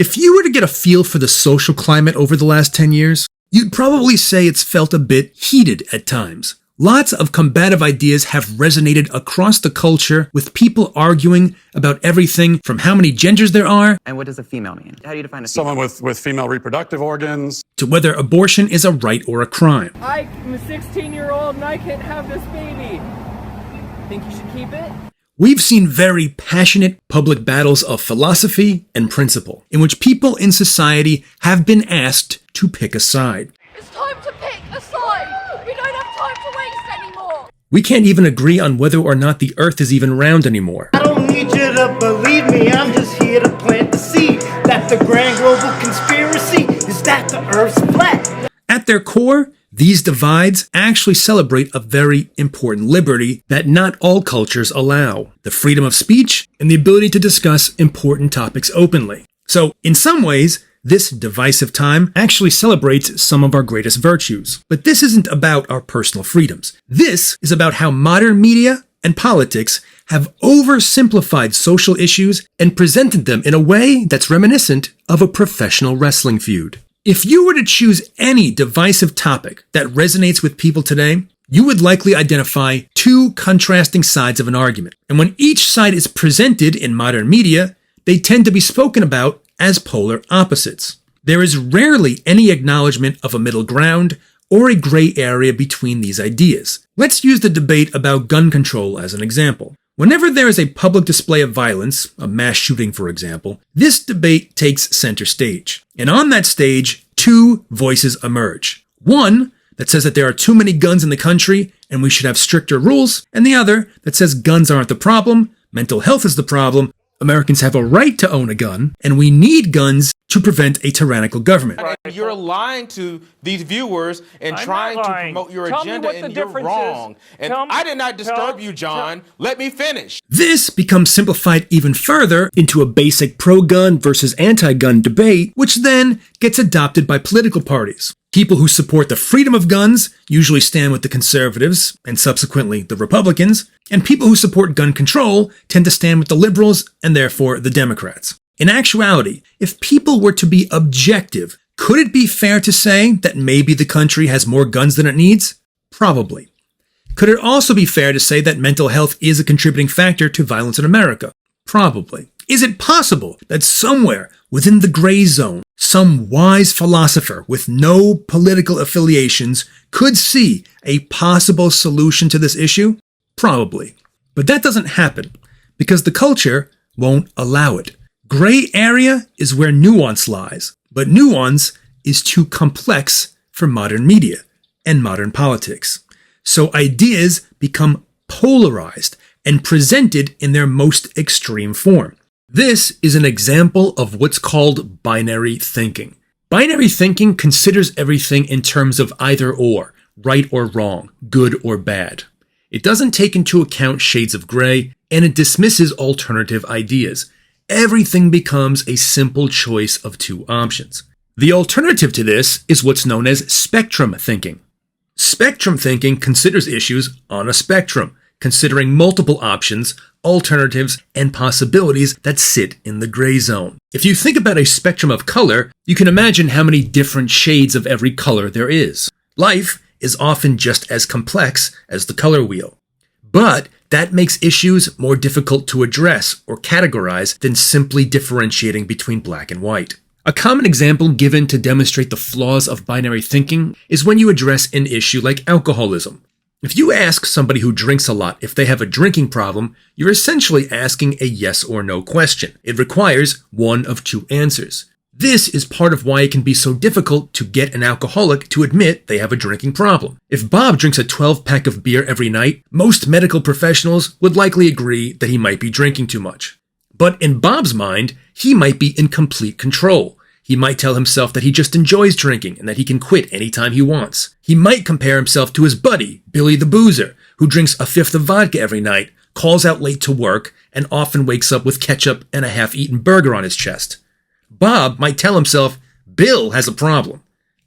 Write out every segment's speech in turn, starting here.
If you were to get a feel for the social climate over the last 10 years, you'd probably say it's felt a bit heated at times. Lots of combative ideas have resonated across the culture, with people arguing about everything from how many genders there are, and what does a female mean? How do you define a female? Someone with female reproductive organs, to whether abortion is a right or a crime. I'm a 16-year-old and I can't have this baby. Think you should keep it? We've seen very passionate public battles of philosophy and principle, in which people in society have been asked to pick a side. It's time to pick a side! We don't have time to waste anymore! We can't even agree on whether or not the Earth is even round anymore. I don't need you to believe me, I'm just here to plant the seed that the grand global conspiracy is that the Earth's flat. At their core, these divides actually celebrate a very important liberty that not all cultures allow: the freedom of speech and the ability to discuss important topics openly. So, in some ways, this divisive time actually celebrates some of our greatest virtues. But this isn't about our personal freedoms. This is about how modern media and politics have oversimplified social issues and presented them in a way that's reminiscent of a professional wrestling feud. If you were to choose any divisive topic that resonates with people today, you would likely identify two contrasting sides of an argument. And when each side is presented in modern media, they tend to be spoken about as polar opposites. There is rarely any acknowledgement of a middle ground or a gray area between these ideas. Let's use the debate about gun control as an example. Whenever there is a public display of violence, a mass shooting for example, this debate takes center stage. And on that stage, two voices emerge. One that says that there are too many guns in the country and we should have stricter rules, and the other that says guns aren't the problem, mental health is the problem, Americans have a right to own a gun, and we need guns to prevent a tyrannical government. You're lying to these viewers and trying to promote your agenda, and you're wrong. And I did not disturb you, John. Let me finish. This becomes simplified even further into a basic pro-gun versus anti-gun debate, which then gets adopted by political parties. People who support the freedom of guns usually stand with the conservatives, and subsequently the Republicans, and people who support gun control tend to stand with the liberals, and therefore the Democrats. In actuality, if people were to be objective, could it be fair to say that maybe the country has more guns than it needs? Probably. Could it also be fair to say that mental health is a contributing factor to violence in America? Probably. Is it possible that somewhere within the gray zone, some wise philosopher with no political affiliations could see a possible solution to this issue? Probably. But that doesn't happen because the culture won't allow it. Gray area is where nuance lies, but nuance is too complex for modern media and modern politics. So ideas become polarized and presented in their most extreme form. This is an example of what's called binary thinking. Binary thinking considers everything in terms of either or, right or wrong, good or bad. It doesn't take into account shades of gray, and it dismisses alternative ideas. Everything becomes a simple choice of two options. The alternative to this is what's known as spectrum thinking. Spectrum thinking considers issues on a spectrum, considering multiple options, alternatives, and possibilities that sit in the gray zone. If you think about a spectrum of color, you can imagine how many different shades of every color there is. Life is often just as complex as the color wheel. But that makes issues more difficult to address or categorize than simply differentiating between black and white. A common example given to demonstrate the flaws of binary thinking is when you address an issue like alcoholism. If you ask somebody who drinks a lot if they have a drinking problem, you're essentially asking a yes or no question. It requires one of two answers. This is part of why it can be so difficult to get an alcoholic to admit they have a drinking problem. If Bob drinks a 12-pack of beer every night, most medical professionals would likely agree that he might be drinking too much. But in Bob's mind, he might be in complete control. He might tell himself that he just enjoys drinking and that he can quit anytime he wants. He might compare himself to his buddy, Billy the Boozer, who drinks a fifth of vodka every night, calls out late to work, and often wakes up with ketchup and a half-eaten burger on his chest. Bob might tell himself, Bill has a problem.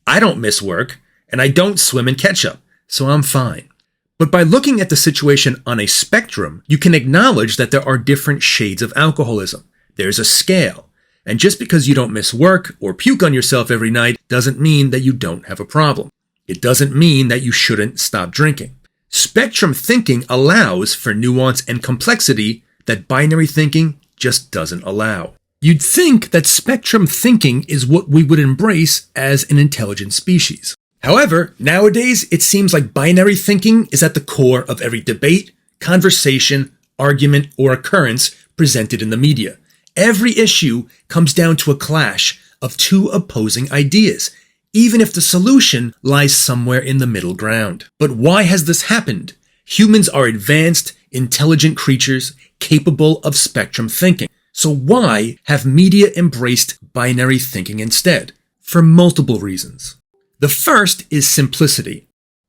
I don't miss work, and I don't swim in ketchup, so I'm fine. But by looking at the situation on a spectrum, you can acknowledge that there are different shades of alcoholism. There's a scale. And just because you don't miss work or puke on yourself every night doesn't mean that you don't have a problem. It doesn't mean that you shouldn't stop drinking. Spectrum thinking allows for nuance and complexity that binary thinking just doesn't allow. You'd think that spectrum thinking is what we would embrace as an intelligent species. However, nowadays it seems like binary thinking is at the core of every debate, conversation, argument, or occurrence presented in the media. Every issue comes down to a clash of two opposing ideas, even if the solution lies somewhere in the middle ground. But why has this happened? Humans are advanced, intelligent creatures capable of spectrum thinking. So why have media embraced binary thinking instead? For multiple reasons. The first is simplicity.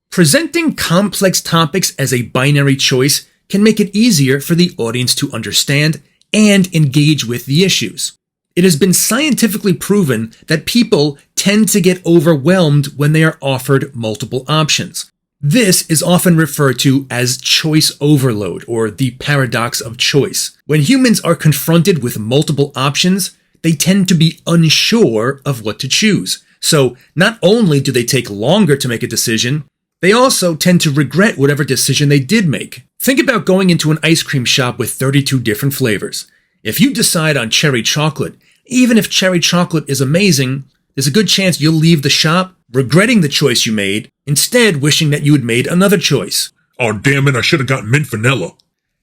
Presenting complex topics as a binary choice can make it easier for the audience to understand and engage with the issues. It has been scientifically proven that people tend to get overwhelmed when they are offered multiple options. This is often referred to as choice overload, or the paradox of choice. When humans are confronted with multiple options, they tend to be unsure of what to choose. So not only do they take longer to make a decision, they also tend to regret whatever decision they did make. Think about going into an ice cream shop with 32 different flavors. If you decide on cherry chocolate, even if cherry chocolate is amazing, there's a good chance you'll leave the shop regretting the choice you made, instead wishing that you had made another choice. Oh, damn it, I should have gotten mint vanilla.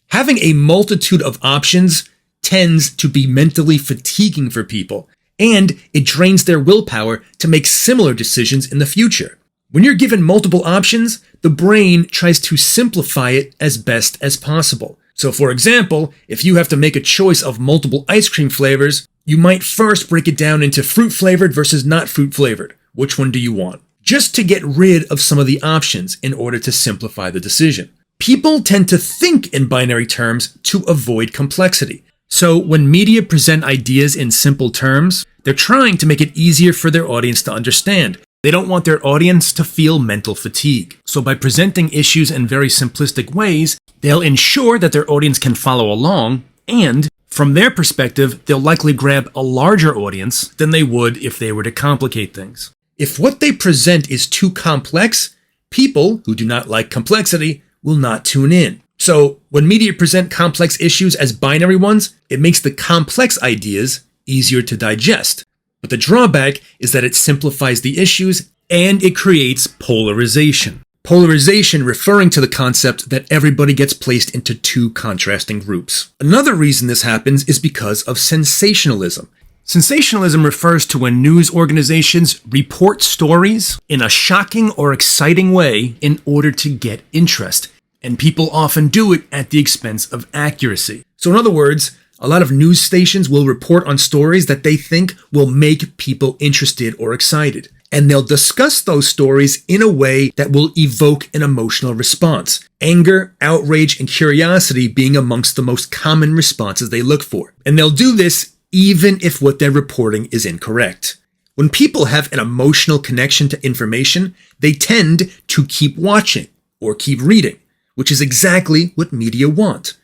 Having a multitude of options tends to be mentally fatiguing for people, and it drains their willpower to make similar decisions in the future. When you're given multiple options, the brain tries to simplify it as best as possible. So for example, if you have to make a choice of multiple ice cream flavors, you might first break it down into fruit flavored versus not fruit flavored. Which one do you want? Just to get rid of some of the options in order to simplify the decision. People tend to think in binary terms to avoid complexity. So when media present ideas in simple terms, they're trying to make it easier for their audience to understand. They don't want their audience to feel mental fatigue. So by presenting issues in very simplistic ways, they'll ensure that their audience can follow along, and from their perspective, they'll likely grab a larger audience than they would if they were to complicate things. If what they present is too complex, people who do not like complexity will not tune in. So when media present complex issues as binary ones, it makes the complex ideas easier to digest. But the drawback is that it simplifies the issues and it creates polarization. Polarization referring to the concept that everybody gets placed into two contrasting groups. Another reason this happens is because of sensationalism. Sensationalism refers to when news organizations report stories in a shocking or exciting way in order to get interest. And people often do it at the expense of accuracy. So in other words, a lot of news stations will report on stories that they think will make people interested or excited. And they'll discuss those stories in a way that will evoke an emotional response. Anger, outrage, and curiosity being amongst the most common responses they look for. And they'll do this even if what they're reporting is incorrect. When people have an emotional connection to information, they tend to keep watching or keep reading, which is exactly what media want.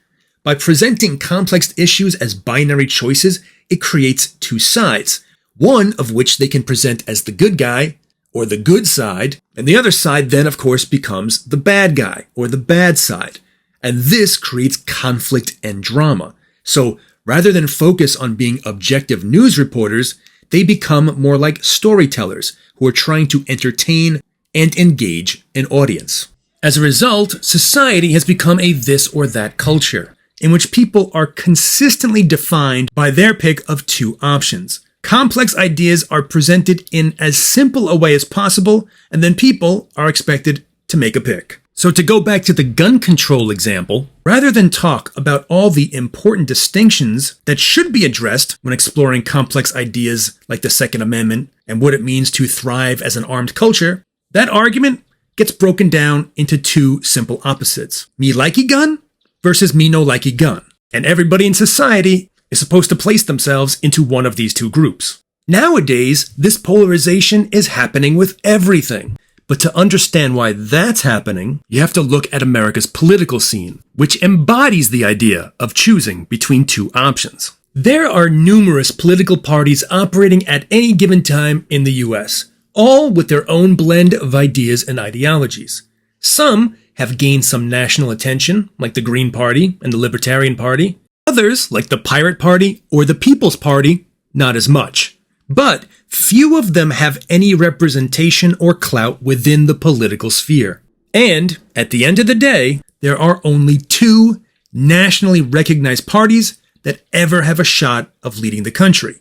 By presenting complex issues as binary choices, it creates two sides, one of which they can present as the good guy or the good side, and the other side then of course becomes the bad guy or the bad side. And this creates conflict and drama. So rather than focus on being objective news reporters, they become more like storytellers who are trying to entertain and engage an audience. As a result, society has become a this or that culture, in which people are consistently defined by their pick of two options. Complex ideas are presented in as simple a way as possible, and then people are expected to make a pick. So to go back to the gun control example, rather than talk about all the important distinctions that should be addressed when exploring complex ideas like the Second Amendment and what it means to thrive as an armed culture, that argument gets broken down into two simple opposites. Me likey gun versus me no likey gun. And everybody in society is supposed to place themselves into one of these two groups. Nowadays, this polarization is happening with everything. But to understand why that's happening, you have to look at America's political scene, which embodies the idea of choosing between two options. There are numerous political parties operating at any given time in the US, all with their own blend of ideas and ideologies. Some have gained some national attention, like the Green Party and the Libertarian Party. Others, like the Pirate Party or the People's Party, not as much. But few of them have any representation or clout within the political sphere. And, at the end of the day, there are only two nationally recognized parties that ever have a shot of leading the country: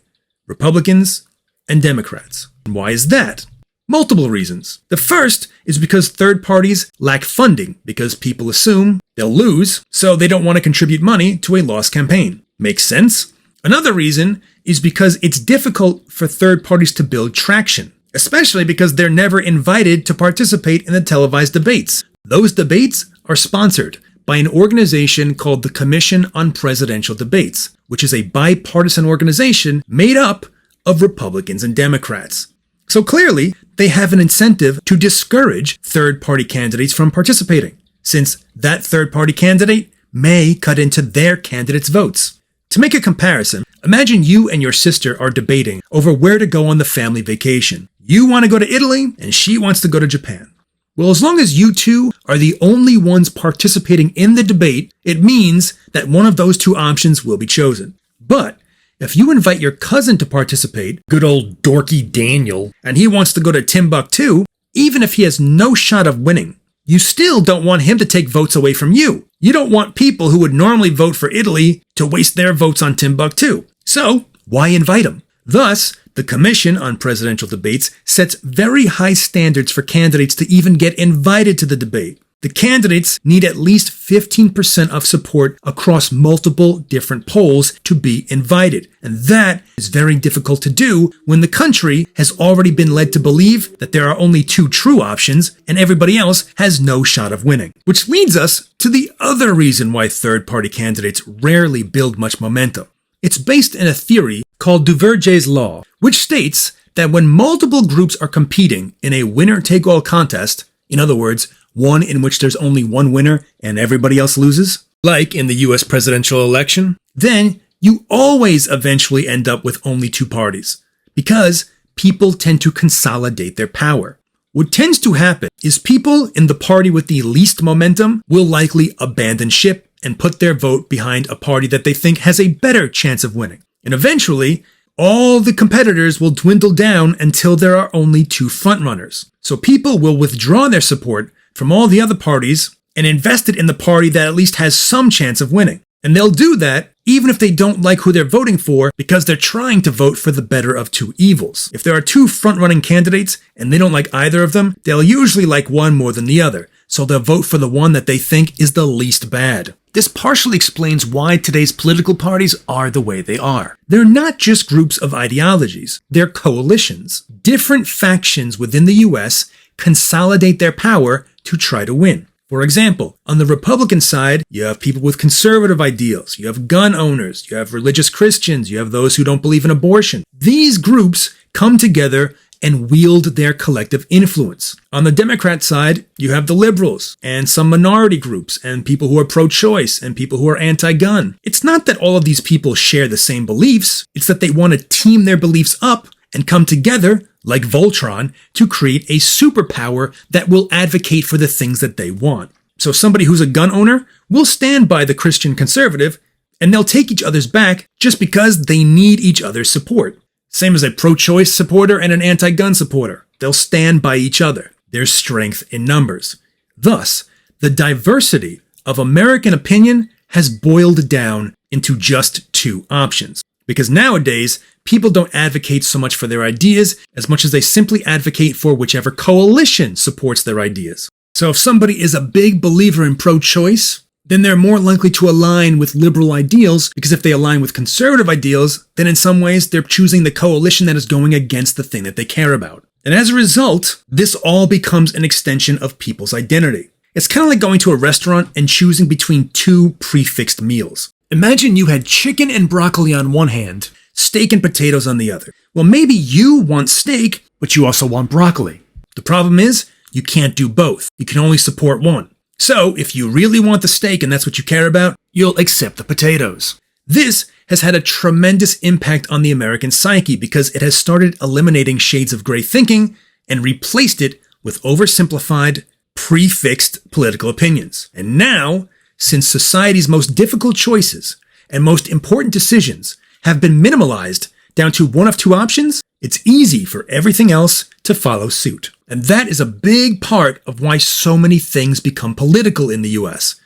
Republicans and Democrats. And why is that? Multiple reasons. The first is because third parties lack funding because people assume they'll lose, so they don't want to contribute money to a lost campaign. Makes sense? Another reason is because it's difficult for third parties to build traction, especially because they're never invited to participate in the televised debates. Those debates are sponsored by an organization called the Commission on Presidential Debates, which is a bipartisan organization made up of Republicans and Democrats. So clearly, they have an incentive to discourage third-party candidates from participating, since that third-party candidate may cut into their candidate's votes. To make a comparison, imagine you and your sister are debating over where to go on the family vacation. You want to go to Italy, and she wants to go to Japan. Well, as long as you two are the only ones participating in the debate, it means that one of those two options will be chosen. But if you invite your cousin to participate, good old dorky Daniel, and he wants to go to Timbuktu, even if he has no shot of winning, you still don't want him to take votes away from you. You don't want people who would normally vote for Italy to waste their votes on Timbuktu. So, why invite him? Thus, the Commission on Presidential Debates sets very high standards for candidates to even get invited to the debate. The candidates need at least 15% of support across multiple different polls to be invited. And that is very difficult to do when the country has already been led to believe that there are only two true options and everybody else has no shot of winning. Which leads us to the other reason why third-party candidates rarely build much momentum. It's based in a theory called Duverger's Law, which states that when multiple groups are competing in a winner-take-all contest, in other words, one in which there's only one winner and everybody else loses, like in the US presidential election, then you always eventually end up with only two parties, because people tend to consolidate their power. What tends to happen is people in the party with the least momentum will likely abandon ship and put their vote behind a party that they think has a better chance of winning. And eventually, all the competitors will dwindle down until there are only two frontrunners. So people will withdraw their support from all the other parties and invest it in the party that at least has some chance of winning. And they'll do that even if they don't like who they're voting for, because they're trying to vote for the better of two evils. If there are two front-running candidates and they don't like either of them, they'll usually like one more than the other, so they'll vote for the one that they think is the least bad. This partially explains why today's political parties are the way they are. They're not just groups of ideologies, they're coalitions. Different factions within the US consolidate their power to try to win. For example, on the Republican side, you have people with conservative ideals, you have gun owners, you have religious Christians, you have those who don't believe in abortion. These groups come together and wield their collective influence. On the Democrat side, you have the liberals and some minority groups and people who are pro-choice and people who are anti-gun. It's not that all of these people share the same beliefs, it's that they want to team their beliefs up and come together, like Voltron, to create a superpower that will advocate for the things that they want. So somebody who's a gun owner will stand by the Christian conservative, and they'll take each other's back just because they need each other's support. Same as a pro-choice supporter and an anti-gun supporter. They'll stand by each other. There's strength in numbers. Thus, the diversity of American opinion has boiled down into just two options. Because nowadays, people don't advocate so much for their ideas as much as they simply advocate for whichever coalition supports their ideas. So if somebody is a big believer in pro-choice, then they're more likely to align with liberal ideals, because if they align with conservative ideals, then in some ways they're choosing the coalition that is going against the thing that they care about. And as a result, this all becomes an extension of people's identity. It's kind of like going to a restaurant and choosing between two prefixed meals. Imagine you had chicken and broccoli on one hand, steak and potatoes on the other. Well, maybe you want steak, but you also want broccoli. The problem is, you can't do both. You can only support one. So, if you really want the steak and that's what you care about, you'll accept the potatoes. This has had a tremendous impact on the American psyche because it has started eliminating shades of gray thinking and replaced it with oversimplified, prefixed political opinions. And now, since society's most difficult choices and most important decisions have been minimalized down to one of two options, it's easy for everything else to follow suit. And that is a big part of why so many things become political in the US.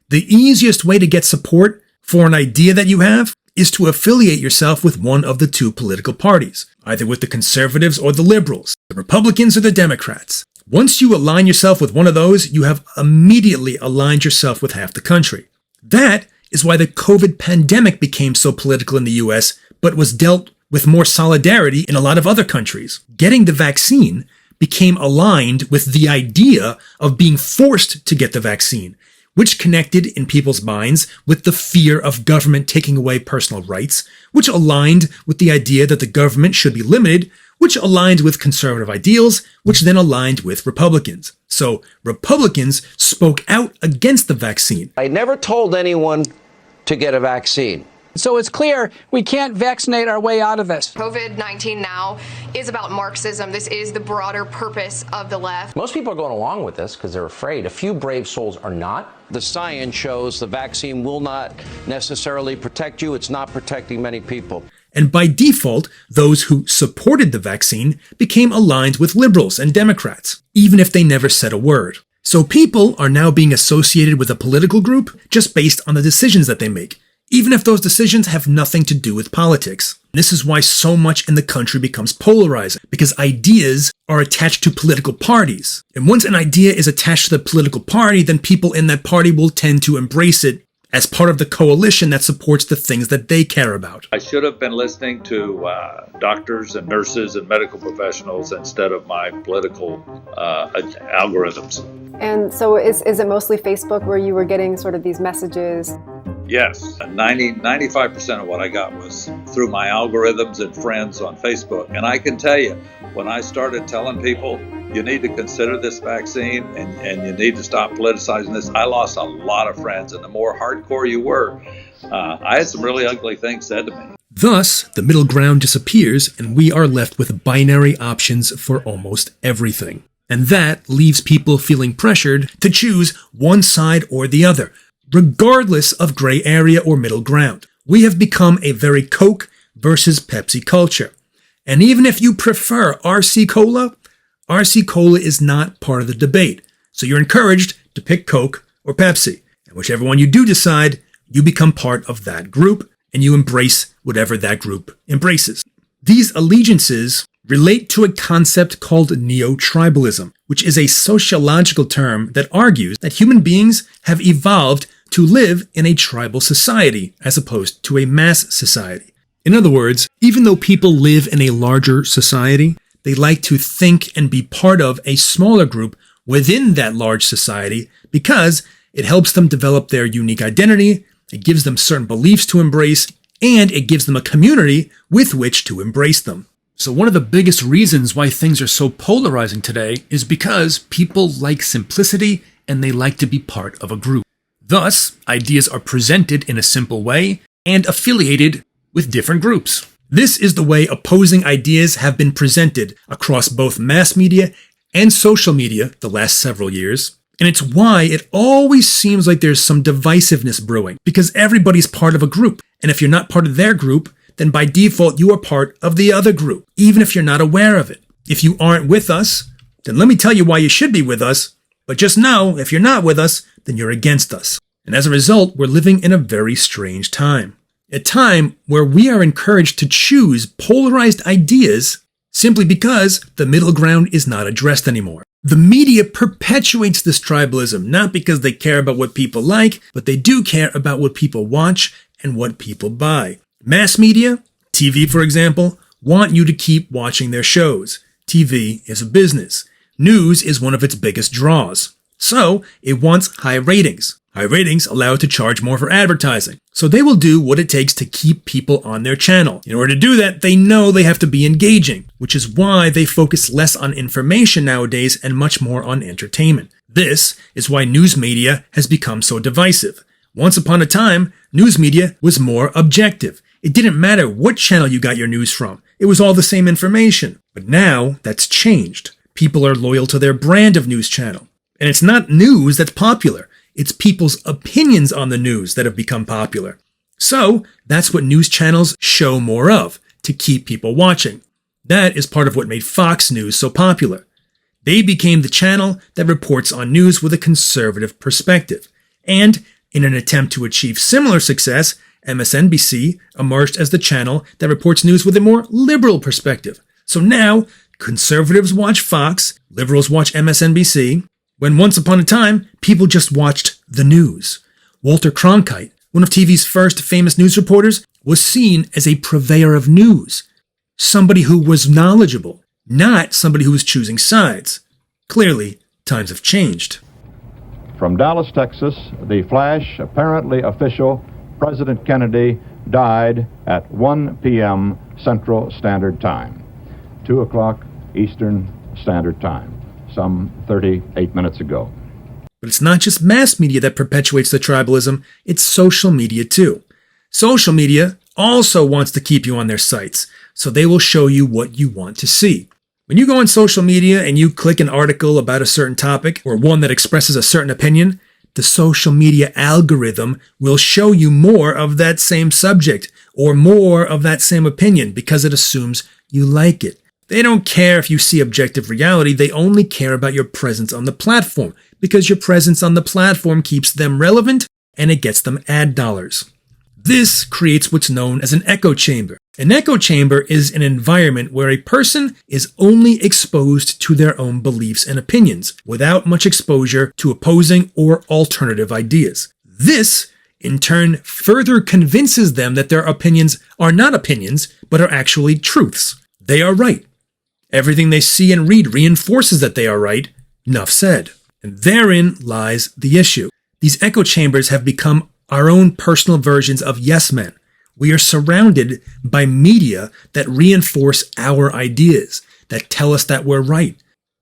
The easiest way to get support for an idea that you have is to affiliate yourself with one of the two political parties, either with the conservatives or the liberals, the Republicans or the Democrats. Once you align yourself with one of those, you have immediately aligned yourself with half the country. That is why the COVID pandemic became so political in the US, but was dealt with more solidarity in a lot of other countries. Getting the vaccine became aligned with the idea of being forced to get the vaccine, which connected in people's minds with the fear of government taking away personal rights, which aligned with the idea that the government should be limited, which aligned with conservative ideals, which then aligned with Republicans. So Republicans spoke out against the vaccine. I never told anyone to get a vaccine. So it's clear we can't vaccinate our way out of this. COVID-19 now is about Marxism. This is the broader purpose of the left. Most people are going along with this because they're afraid. A few brave souls are not. The science shows the vaccine will not necessarily protect you. It's not protecting many people. And by default, those who supported the vaccine became aligned with liberals and Democrats, even if they never said a word. So people are now being associated with a political group just based on the decisions that they make, even if those decisions have nothing to do with politics. This is why so much in the country becomes polarizing, because ideas are attached to political parties. And once an idea is attached to the political party, then people in that party will tend to embrace it as part of the coalition that supports the things that they care about. I should have been listening to doctors and nurses and medical professionals instead of my political algorithms. And so is it mostly Facebook where you were getting sort of these messages? Yes, 95% of what I got was through my algorithms and friends on Facebook. And I can tell you, when I started telling people, you need to consider this vaccine and you need to stop politicizing this, I lost a lot of friends. And the more hardcore you were, I had some really ugly things said to me. Thus, the middle ground disappears and we are left with binary options for almost everything. And that leaves people feeling pressured to choose one side or the other, regardless of gray area or middle ground. We have become a very Coke versus Pepsi culture. And even if you prefer RC Cola is not part of the debate. So you're encouraged to pick Coke or Pepsi. And whichever one you do decide, you become part of that group and you embrace whatever that group embraces. These allegiances relate to a concept called neo-tribalism, which is a sociological term that argues that human beings have evolved to live in a tribal society as opposed to a mass society. In other words, even though people live in a larger society, they like to think and be part of a smaller group within that large society because it helps them develop their unique identity, it gives them certain beliefs to embrace, and it gives them a community with which to embrace them. So one of the biggest reasons why things are so polarizing today is because people like simplicity and they like to be part of a group. Thus, ideas are presented in a simple way and affiliated with different groups. This is the way opposing ideas have been presented across both mass media and social media the last several years. And it's why it always seems like there's some divisiveness brewing, because everybody's part of a group. And if you're not part of their group, then by default you are part of the other group, even if you're not aware of it. If you aren't with us, then let me tell you why you should be with us. But just know, if you're not with us, then you're against us. And as a result, we're living in a very strange time. A time where we are encouraged to choose polarized ideas simply because the middle ground is not addressed anymore. The media perpetuates this tribalism, not because they care about what people like, but they do care about what people watch and what people buy. Mass media, TV for example, want you to keep watching their shows. TV is a business. News is one of its biggest draws. So, it wants high ratings. High ratings allow it to charge more for advertising. So they will do what it takes to keep people on their channel. In order to do that, they know they have to be engaging, which is why they focus less on information nowadays and much more on entertainment. This is why news media has become so divisive. Once upon a time, news media was more objective. It didn't matter what channel you got your news from. It was all the same information. But now that's changed. People are loyal to their brand of news channel. And it's not news that's popular. It's people's opinions on the news that have become popular. So that's what news channels show more of, to keep people watching. That is part of what made Fox News so popular. They became the channel that reports on news with a conservative perspective. And in an attempt to achieve similar success, MSNBC emerged as the channel that reports news with a more liberal perspective. So now, conservatives watch Fox, liberals watch MSNBC, when once upon a time, people just watched the news. Walter Cronkite, one of TV's first famous news reporters, was seen as a purveyor of news. Somebody who was knowledgeable, not somebody who was choosing sides. Clearly, times have changed. From Dallas, Texas, the flash, apparently official, President Kennedy died at 1 p.m. Central Standard Time, 2 o'clock Eastern Standard Time, some 38 minutes ago. But it's not just mass media that perpetuates the tribalism, it's social media too. Social media also wants to keep you on their sites, so they will show you what you want to see. When you go on social media and you click an article about a certain topic or one that expresses a certain opinion, the social media algorithm will show you more of that same subject or more of that same opinion because it assumes you like it. They don't care if you see objective reality, they only care about your presence on the platform because your presence on the platform keeps them relevant and it gets them ad dollars. This creates what's known as an echo chamber. An echo chamber is an environment where a person is only exposed to their own beliefs and opinions, without much exposure to opposing or alternative ideas. This, in turn, further convinces them that their opinions are not opinions, but are actually truths. They are right. Everything they see and read reinforces that they are right. Enough said. And therein lies the issue. These echo chambers have become our own personal versions of yes men. We are surrounded by media that reinforce our ideas, that tell us that we're right.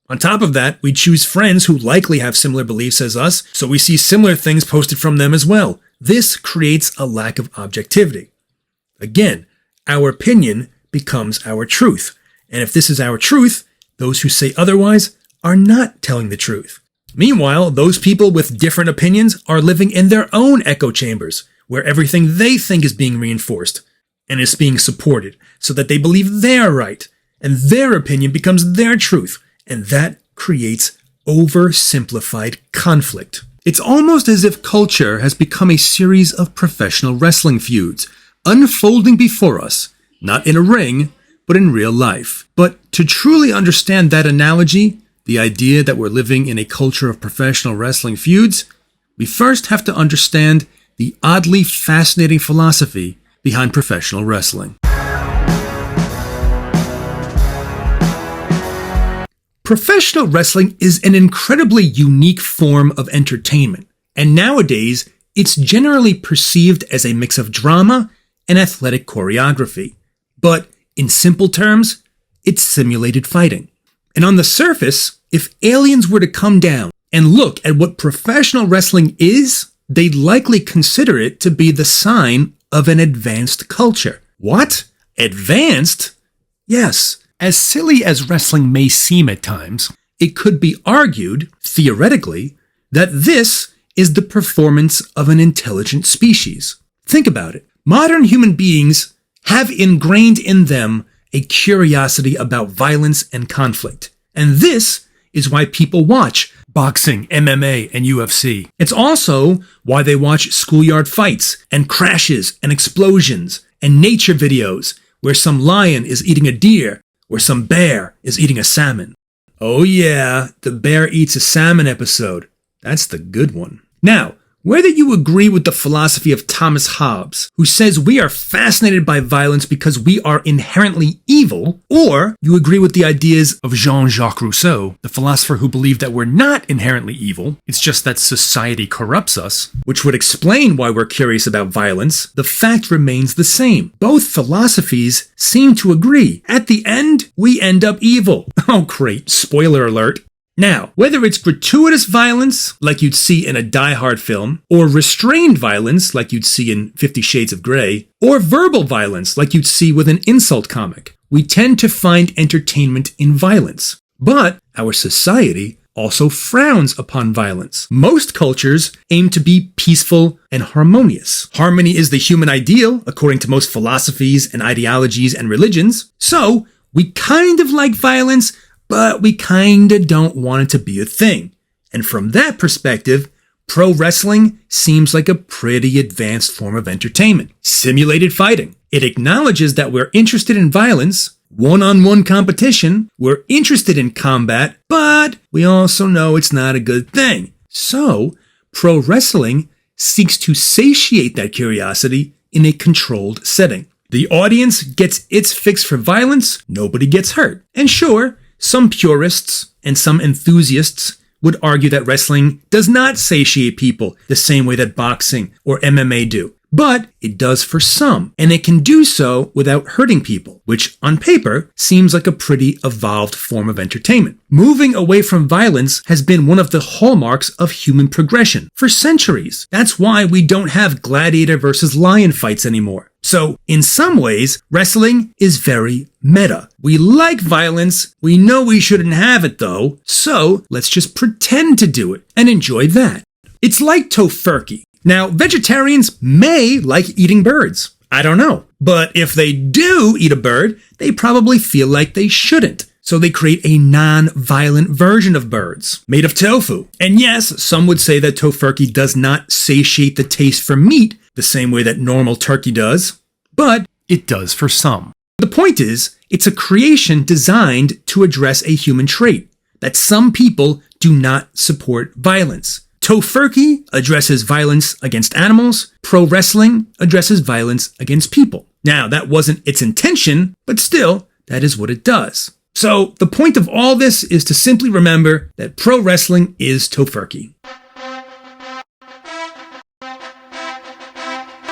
On top of that, we choose friends who likely have similar beliefs as us, so we see similar things posted from them as well. This creates a lack of objectivity. Again, our opinion becomes our truth. And if this is our truth, those who say otherwise are not telling the truth. Meanwhile, those people with different opinions are living in their own echo chambers, where everything they think is being reinforced and is being supported, so that they believe they're right, and their opinion becomes their truth, and that creates oversimplified conflict. It's almost as if culture has become a series of professional wrestling feuds, unfolding before us, not in a ring, but in real life. But to truly understand that analogy, the idea that we're living in a culture of professional wrestling feuds, we first have to understand the oddly fascinating philosophy behind professional wrestling. Professional wrestling is an incredibly unique form of entertainment, and nowadays it's generally perceived as a mix of drama and athletic choreography. But in simple terms, it's simulated fighting. And on the surface, if aliens were to come down and look at what professional wrestling is, they'd likely consider it to be the sign of an advanced culture. What? Advanced? Yes. As silly as wrestling may seem at times, it could be argued, theoretically, that this is the performance of an intelligent species. Think about it. Modern human beings have ingrained in them a curiosity about violence and conflict. And this is why people watch boxing, MMA, and UFC. It's also why they watch schoolyard fights and crashes and explosions and nature videos where some lion is eating a deer or some bear is eating a salmon. Oh yeah, the bear eats a salmon episode. That's the good one. Now, whether you agree with the philosophy of Thomas Hobbes, who says we are fascinated by violence because we are inherently evil, or you agree with the ideas of Jean-Jacques Rousseau, the philosopher who believed that we're not inherently evil, it's just that society corrupts us, which would explain why we're curious about violence, the fact remains the same. Both philosophies seem to agree. At the end, we end up evil. Oh great, spoiler alert. Now, whether it's gratuitous violence, like you'd see in a Die Hard film, or restrained violence, like you'd see in 50 Shades of Grey, or verbal violence, like you'd see with an insult comic, we tend to find entertainment in violence. But our society also frowns upon violence. Most cultures aim to be peaceful and harmonious. Harmony is the human ideal, according to most philosophies and ideologies and religions. So, we kind of like violence, but we kinda don't want it to be a thing. And from that perspective, pro wrestling seems like a pretty advanced form of entertainment. Simulated fighting. It acknowledges that we're interested in violence, one-on-one competition, we're interested in combat, but we also know it's not a good thing. So, pro wrestling seeks to satiate that curiosity in a controlled setting. The audience gets its fix for violence, nobody gets hurt. And sure, some purists and some enthusiasts would argue that wrestling does not satiate people the same way that boxing or MMA do. But it does for some, and it can do so without hurting people, which on paper seems like a pretty evolved form of entertainment. Moving away from violence has been one of the hallmarks of human progression for centuries. That's why we don't have gladiator versus lion fights anymore. So, in some ways, wrestling is very meta. We like violence, we know we shouldn't have it though, so let's just pretend to do it and enjoy that. It's like tofurkey. Now, vegetarians may like eating birds. I don't know. But if they do eat a bird, they probably feel like they shouldn't. So they create a non-violent version of birds, made of tofu. And yes, some would say that tofurkey does not satiate the taste for meat the same way that normal turkey does, but it does for some. The point is, it's a creation designed to address a human trait, that some people do not support violence. Tofurkey addresses violence against animals. Pro wrestling addresses violence against people. Now, that wasn't its intention, but still, that is what it does. So, the point of all this is to simply remember that pro wrestling is tofurkey.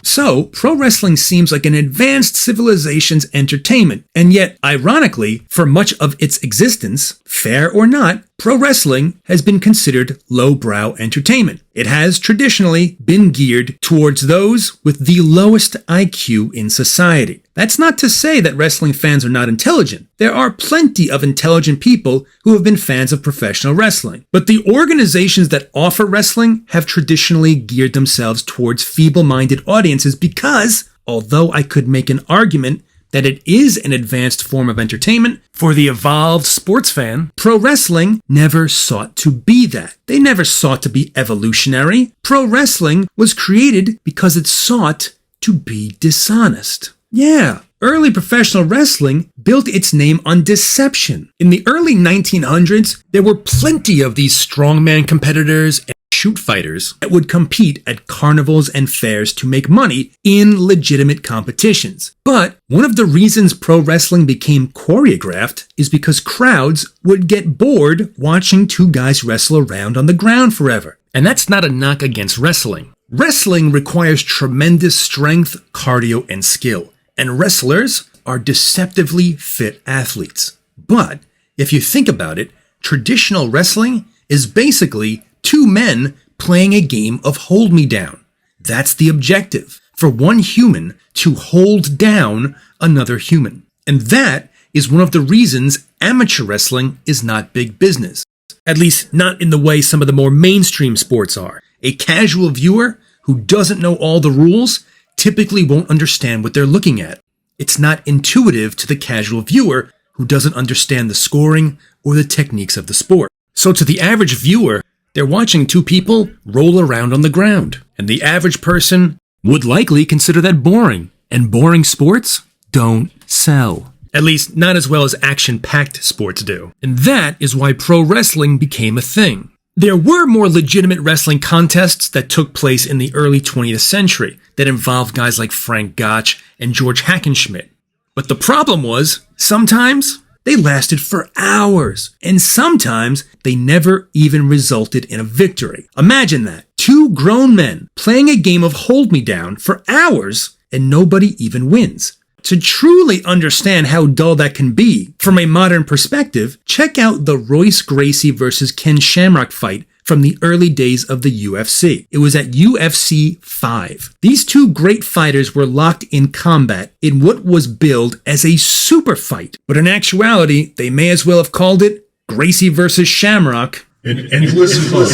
So, pro wrestling seems like an advanced civilization's entertainment, and yet, ironically, for much of its existence, fair or not, pro wrestling has been considered lowbrow entertainment. It has traditionally been geared towards those with the lowest IQ in society. That's not to say that wrestling fans are not intelligent. There are plenty of intelligent people who have been fans of professional wrestling. But the organizations that offer wrestling have traditionally geared themselves towards feeble-minded audiences because, although I could make an argument that it is an advanced form of entertainment, for the evolved sports fan, pro wrestling never sought to be that. They never sought to be evolutionary. Pro wrestling was created because it sought to be dishonest. Yeah, early professional wrestling built its name on deception. In the early 1900s, there were plenty of these strongman competitors and shoot fighters that would compete at carnivals and fairs to make money in legitimate competitions. But one of the reasons pro wrestling became choreographed is because crowds would get bored watching two guys wrestle around on the ground forever. And that's not a knock against wrestling. Wrestling requires tremendous strength, cardio, and skill. And wrestlers are deceptively fit athletes. But if you think about it, traditional wrestling is basically two men playing a game of hold me down. That's the objective, for one human to hold down another human. And that is one of the reasons amateur wrestling is not big business. At least not in the way some of the more mainstream sports are. A casual viewer who doesn't know all the rules typically won't understand what they're looking at. It's not intuitive to the casual viewer who doesn't understand the scoring or the techniques of the sport. So to the average viewer, they're watching two people roll around on the ground, and the average person would likely consider that boring, and boring sports don't sell. At least not as well as action-packed sports do. And that is why pro wrestling became a thing. There were more legitimate wrestling contests that took place in the early 20th century that involved guys like Frank Gotch and George Hackenschmidt. But the problem was, sometimes they lasted for hours, and sometimes they never even resulted in a victory. Imagine that. Two grown men playing a game of hold me down for hours and nobody even wins. To truly understand how dull that can be from a modern perspective, check out the Royce Gracie versus Ken Shamrock fight from the early days of the UFC. It was at UFC 5. These two great fighters were locked in combat in what was billed as a super fight, but in actuality, they may as well have called it Gracie versus Shamrock. An endless fun.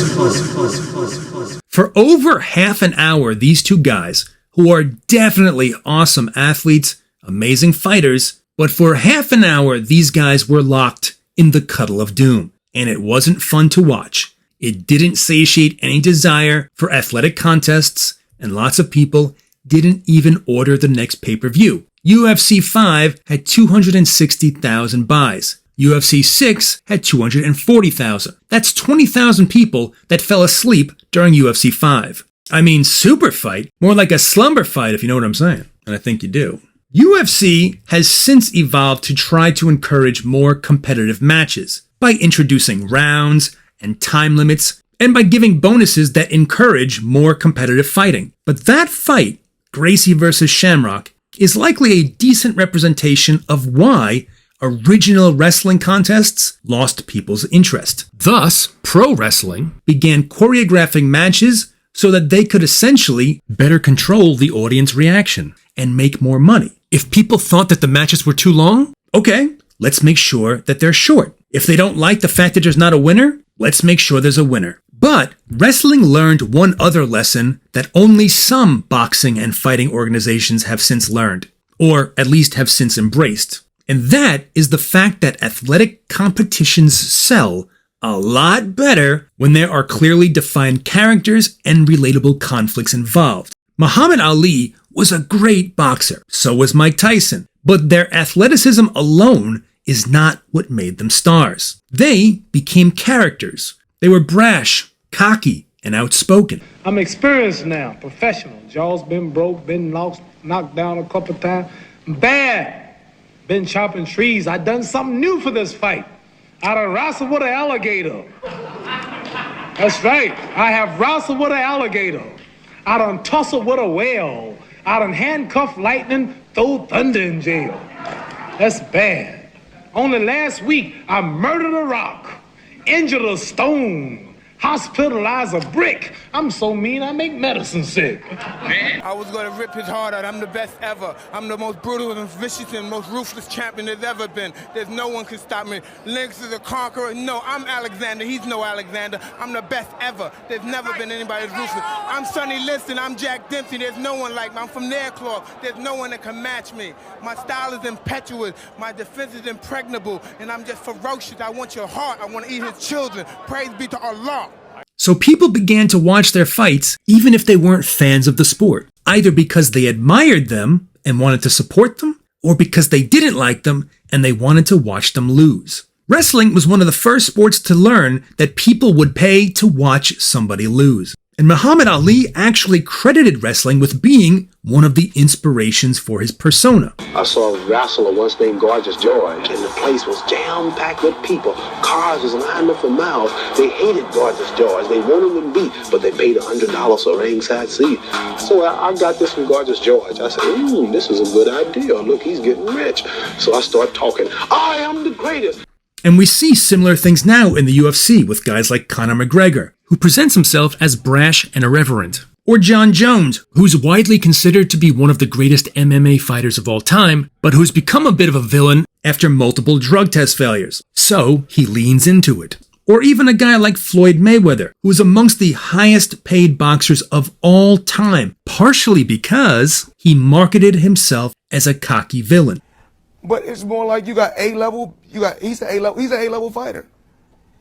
For over half an hour, these two guys, who are definitely awesome athletes, amazing fighters, but for half an hour, these guys were locked in the cuddle of doom, and it wasn't fun to watch. It didn't satiate any desire for athletic contests, and lots of people didn't even order the next pay-per-view. UFC 5 had 260,000 buys. UFC 6 had 240,000. That's 20,000 people that fell asleep during UFC 5. I mean, super fight, more like a slumber fight if you know what I'm saying, and I think you do. UFC has since evolved to try to encourage more competitive matches by introducing rounds and time limits, and by giving bonuses that encourage more competitive fighting. But that fight, Gracie versus Shamrock, is likely a decent representation of why original wrestling contests lost people's interest. Thus, pro wrestling began choreographing matches so that they could essentially better control the audience reaction and make more money. If people thought that the matches were too long, okay, let's make sure that they're short. If they don't like the fact that there's not a winner, let's make sure there's a winner. But wrestling learned one other lesson that only some boxing and fighting organizations have since learned, or at least have since embraced. And that is the fact that athletic competitions sell a lot better when there are clearly defined characters and relatable conflicts involved. Muhammad Ali was a great boxer, so was Mike Tyson, but their athleticism alone is not what made them stars. They became characters. They were brash, cocky, and outspoken. I'm experienced now, professional. Jaws been broke, been knocked down a couple times. Bad. Been chopping trees. I done something new for this fight. I done wrestled with an alligator. That's right. I have wrestled with an alligator. I done tussled with a whale. I done handcuffed lightning, throw thunder in jail. That's bad. Only last week, I murdered a rock, injured a stone, hospitalized a brick. I'm so mean, I make medicine sick. I was gonna rip his heart out. I'm the best ever. I'm the most brutal and vicious and most ruthless champion there's ever been. There's no one can stop me. Lynx is a conqueror. No, I'm Alexander. He's no Alexander. I'm the best ever. There's never been anybody as ruthless. I'm Sonny Liston. I'm Jack Dempsey. There's no one like me. I'm from Nairclaw. There's no one that can match me. My style is impetuous. My defense is impregnable. And I'm just ferocious. I want your heart. I want to eat his children. Praise be to Allah. So people began to watch their fights even if they weren't fans of the sport, either because they admired them and wanted to support them, or because they didn't like them and they wanted to watch them lose. Wrestling was one of the first sports to learn that people would pay to watch somebody lose. And Muhammad Ali actually credited wrestling with being one of the inspirations for his persona. I saw a wrestler once named Gorgeous George, and the place was jam-packed with people. Cars was lined up for miles. They hated Gorgeous George. They wanted him beat, but they paid $100 for a ringside seat. So I got this from Gorgeous George. I said, this is a good idea. Look, he's getting rich. So I start talking, I am the greatest. And we see similar things now in the UFC with guys like Conor McGregor, who presents himself as brash and irreverent. Or John Jones, who's widely considered to be one of the greatest MMA fighters of all time, but who's become a bit of a villain after multiple drug test failures. So he leans into it. Or even a guy like Floyd Mayweather, who is amongst the highest paid boxers of all time, partially because he marketed himself as a cocky villain. But it's more like you got A-level, he's an A-level fighter.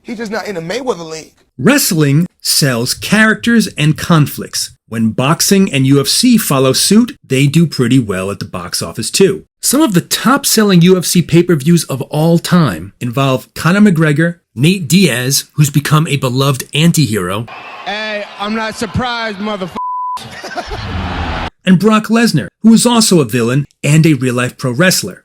He's just not in the Mayweather league. Wrestling sells characters and conflicts. When boxing and UFC follow suit, they do pretty well at the box office too. Some of the top-selling UFC pay-per-views of all time involve Conor McGregor, Nate Diaz, who's become a beloved anti-hero. Hey, I'm not surprised, motherfucker. And Brock Lesnar, who is also a villain and a real-life pro wrestler.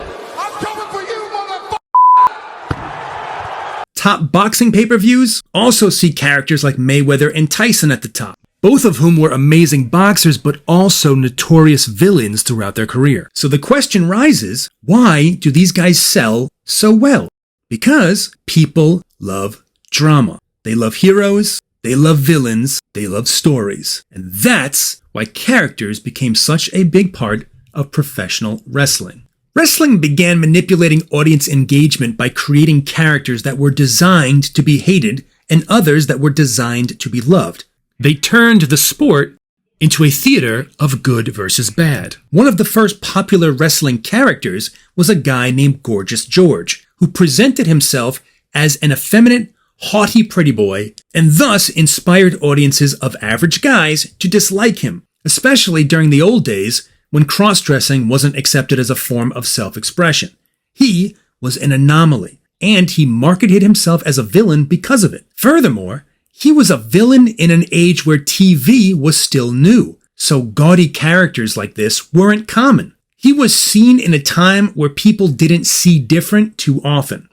Top boxing pay-per-views also see characters like Mayweather and Tyson at the top. both of whom were amazing boxers but also notorious villains throughout their career. So the question rises, why do these guys sell so well? Because people love drama. They love heroes, they love villains, they love stories. And that's why characters became such a big part of professional wrestling. Wrestling began manipulating audience engagement by creating characters that were designed to be hated and others that were designed to be loved. They turned the sport into a theater of good versus bad. One of the first popular wrestling characters was a guy named Gorgeous George, who presented himself as an effeminate, haughty pretty boy, and thus inspired audiences of average guys to dislike him, especially during the old days when cross-dressing wasn't accepted as a form of self-expression. He was an anomaly, and he marketed himself as a villain because of it. Furthermore, he was a villain in an age where TV was still new, so gaudy characters like this weren't common. He was seen in a time where people didn't see different too often.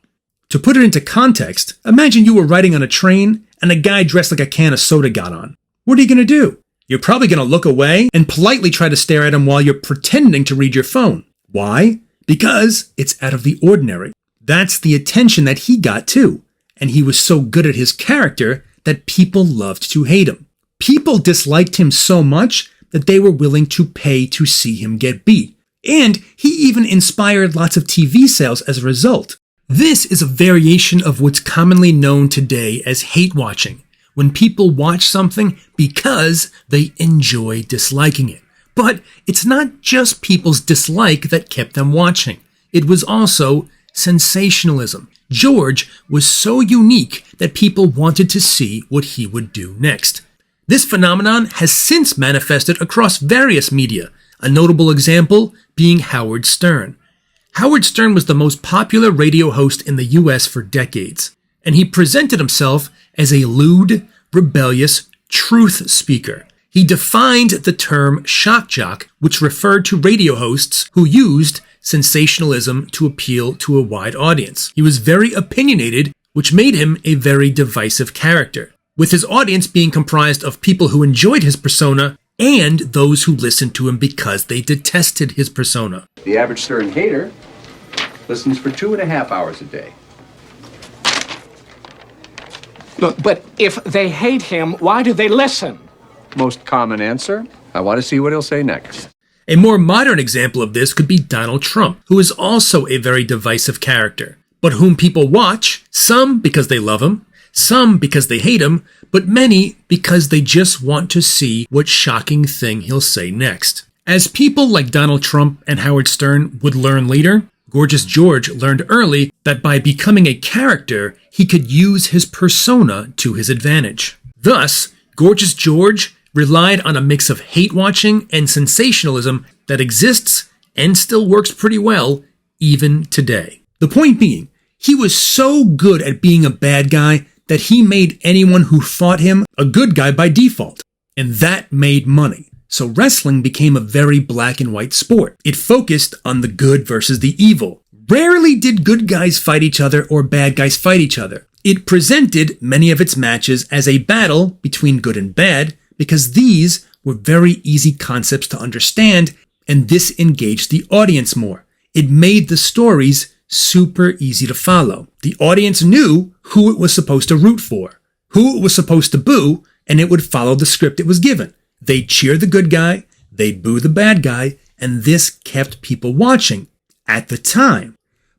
To put it into context, imagine you were riding on a train and a guy dressed like a can of soda got on. What are you going to do? You're probably going to look away and politely try to stare at him while you're pretending to read your phone. Why? Because it's out of the ordinary. That's the attention that he got too. And he was so good at his character that people loved to hate him. People disliked him so much that they were willing to pay to see him get beat. And he even inspired lots of TV sales as a result. This is a variation of what's commonly known today as hate watching, when people watch something because they enjoy disliking it. But it's not just people's dislike that kept them watching. It was also sensationalism. George was so unique that people wanted to see what he would do next. This phenomenon has since manifested across various media, a notable example being Howard Stern. Howard Stern was the most popular radio host in the US for decades, and he presented himself as a lewd, rebellious truth speaker. He defined the term shock jock, which referred to radio hosts who used sensationalism to appeal to a wide audience. He was very opinionated, which made him a very divisive character, with his audience being comprised of people who enjoyed his persona and those who listened to him because they detested his persona. The average Stern hater listens for 2.5 hours a day. Look, but if they hate him, why do they listen? Most common answer, I want to see what he'll say next. A more modern example of this could be Donald Trump, who is also a very divisive character, but whom people watch, some because they love him, some because they hate him, but many because they just want to see what shocking thing he'll say next. As people like Donald Trump and Howard Stern would learn later, Gorgeous George learned early that by becoming a character, he could use his persona to his advantage. Thus, Gorgeous George relied on a mix of hate watching and sensationalism that exists and still works pretty well even today. The point being, he was so good at being a bad guy that he made anyone who fought him a good guy by default. And that made money. So wrestling became a very black and white sport. It focused on the good versus the evil. Rarely did good guys fight each other or bad guys fight each other. It presented many of its matches as a battle between good and bad because these were very easy concepts to understand, and this engaged the audience more. It made the stories super easy to follow. The audience knew who it was supposed to root for, who it was supposed to boo, and it would follow the script it was given. They'd cheer the good guy, they'd boo the bad guy, and this kept people watching at the time.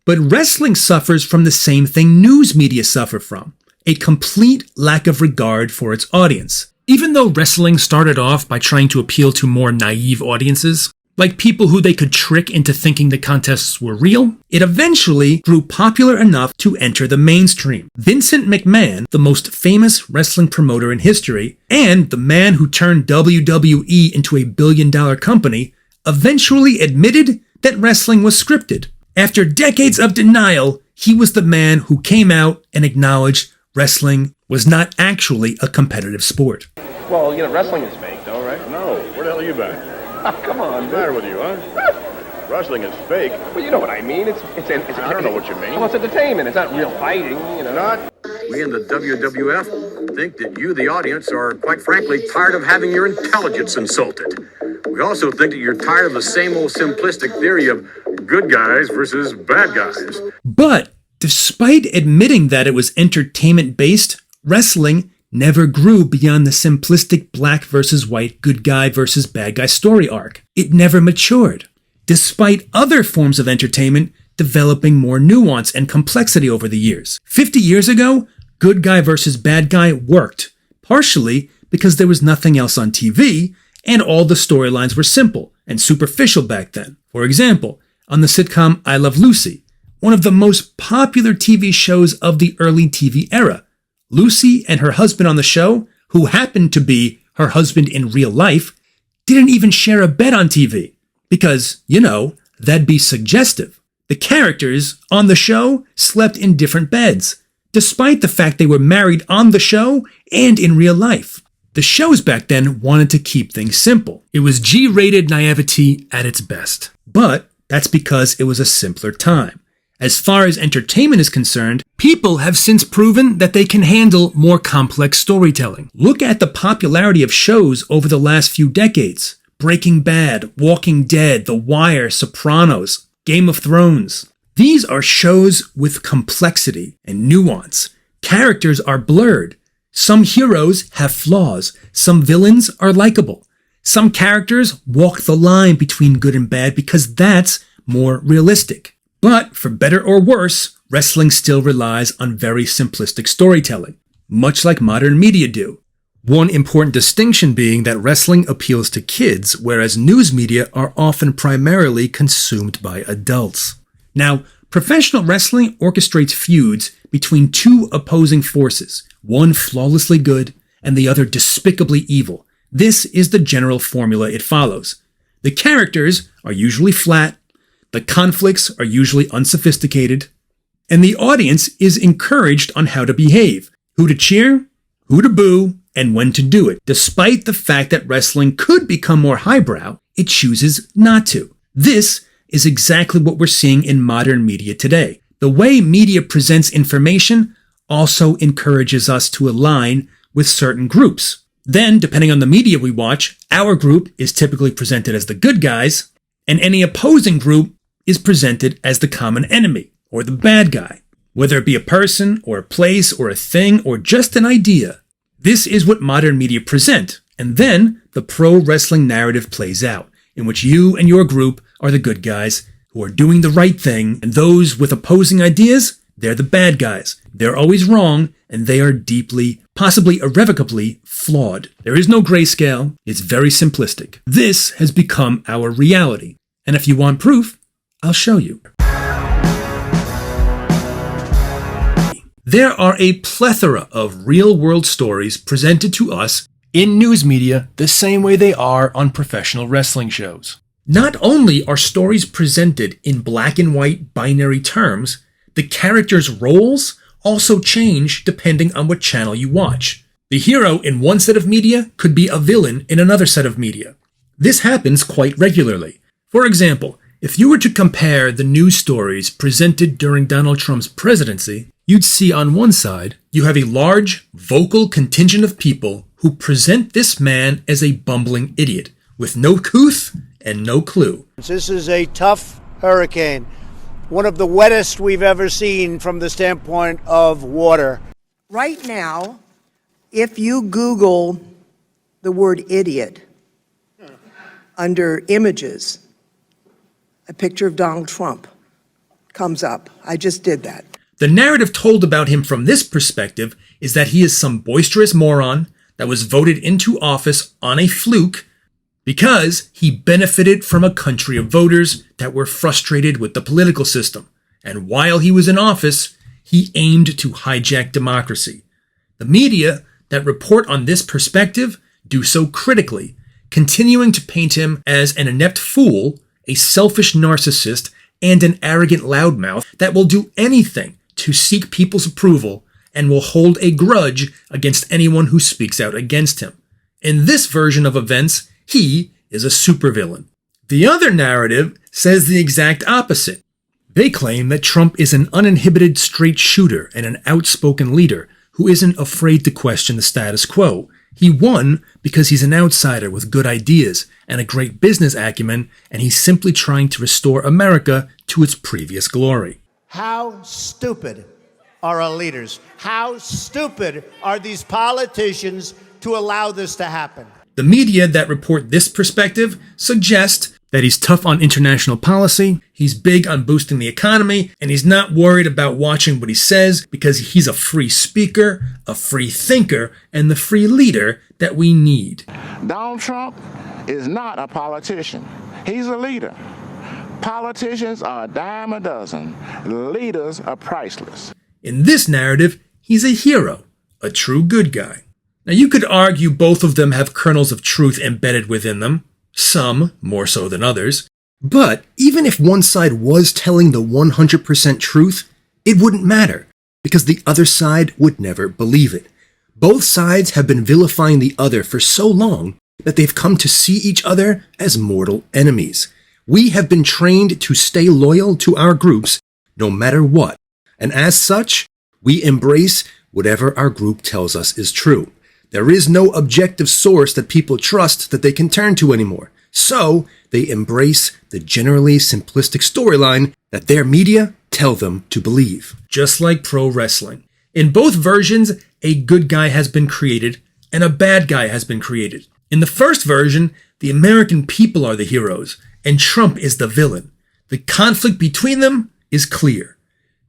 But wrestling suffers from the same thing news media suffer from, a complete lack of regard for its audience. Even though wrestling started off by trying to appeal to more naive audiences, like people who they could trick into thinking the contests were real, it eventually grew popular enough to enter the mainstream. Vincent McMahon, the most famous wrestling promoter in history, and the man who turned WWE into a billion-dollar company, eventually admitted that wrestling was scripted. After decades of denial, he was the man who came out and acknowledged wrestling was not actually a competitive sport. Well, you know, wrestling is fake, though, right? No. Where the hell are you been? Oh, come on, What's the matter with you, huh? Wrestling is fake. Well, you know what I mean. It's I don't know what you mean. Well, it's entertainment. It's not real fighting, you know. Not. We in the WWF think that you, the audience, are quite frankly tired of having your intelligence insulted. We also think that you're tired of the same old simplistic theory of good guys versus bad guys. But despite admitting that it was entertainment-based, wrestling never grew beyond the simplistic black versus white, good guy versus bad guy story arc. It never matured, despite other forms of entertainment developing more nuance and complexity over the years. 50 years ago, good guy versus bad guy worked, partially because there was nothing else on TV, and all the storylines were simple and superficial back then. For example, on the sitcom I Love Lucy, one of the most popular TV shows of the early TV era, Lucy and her husband on the show, who happened to be her husband in real life, didn't even share a bed on TV. Because, that'd be suggestive. The characters on the show slept in different beds, despite the fact they were married on the show and in real life. The shows back then wanted to keep things simple. It was G-rated naivety at its best. But that's because it was a simpler time. As far as entertainment is concerned, people have since proven that they can handle more complex storytelling. Look at the popularity of shows over the last few decades. Breaking Bad, Walking Dead, The Wire, Sopranos, Game of Thrones. These are shows with complexity and nuance. Characters are blurred. Some heroes have flaws. Some villains are likable. Some characters walk the line between good and bad because that's more realistic. But for better or worse, wrestling still relies on very simplistic storytelling, much like modern media do. One important distinction being that wrestling appeals to kids, whereas news media are often primarily consumed by adults. Now, professional wrestling orchestrates feuds between two opposing forces, one flawlessly good and the other despicably evil. This is the general formula it follows. The characters are usually flat, the conflicts are usually unsophisticated, and the audience is encouraged on how to behave, who to cheer, who to boo, and when to do it. Despite the fact that wrestling could become more highbrow, it chooses not to. This is exactly what we're seeing in modern media today. The way media presents information also encourages us to align with certain groups. Then, depending on the media we watch, our group is typically presented as the good guys, and any opposing group is presented as the common enemy, or the bad guy. Whether it be a person, or a place, or a thing, or just an idea. This is what modern media present, and then the pro wrestling narrative plays out, in which you and your group are the good guys who are doing the right thing, and those with opposing ideas, they're the bad guys. They're always wrong, and they are deeply, possibly irrevocably, flawed. There is no grayscale. It's very simplistic. This has become our reality. And if you want proof, I'll show you. There are a plethora of real-world stories presented to us in news media the same way they are on professional wrestling shows. Not only are stories presented in black and white binary terms, the characters' roles also change depending on what channel you watch. The hero in one set of media could be a villain in another set of media. This happens quite regularly. For example, if you were to compare the news stories presented during Donald Trump's presidency, you'd see on one side, you have a large, vocal contingent of people who present this man as a bumbling idiot, with no couth and no clue. This is a tough hurricane, one of the wettest we've ever seen from the standpoint of water. Right now, if you Google the word idiot under images, a picture of Donald Trump comes up. I just did that. The narrative told about him from this perspective is that he is some boisterous moron that was voted into office on a fluke because he benefited from a country of voters that were frustrated with the political system. And while he was in office, he aimed to hijack democracy. The media that report on this perspective do so critically, continuing to paint him as an inept fool, a selfish narcissist, and an arrogant loudmouth that will do anything to seek people's approval and will hold a grudge against anyone who speaks out against him. In this version of events, he is a supervillain. The other narrative says the exact opposite. They claim that Trump is an uninhibited straight shooter and an outspoken leader who isn't afraid to question the status quo. He won because he's an outsider with good ideas and a great business acumen, and he's simply trying to restore America to its previous glory. How stupid are our leaders? How stupid are these politicians to allow this to happen? The media that report this perspective suggest that he's tough on international policy, he's big on boosting the economy, and he's not worried about watching what he says because he's a free speaker, a free thinker, and the free leader that we need. Donald Trump is not a politician. He's a leader. Politicians are a dime a dozen. Leaders are priceless. In this narrative, he's a hero, a true good guy. Now you could argue both of them have kernels of truth embedded within them, some more so than others, but even if one side was telling the 100% truth, it wouldn't matter, because the other side would never believe it. Both sides have been vilifying the other for so long that they've come to see each other as mortal enemies. We have been trained to stay loyal to our groups no matter what, and as such, we embrace whatever our group tells us is true. There is no objective source that people trust that they can turn to anymore. So, they embrace the generally simplistic storyline that their media tell them to believe. Just like pro wrestling. In both versions, a good guy has been created and a bad guy has been created. In the first version, the American people are the heroes and Trump is the villain. The conflict between them is clear.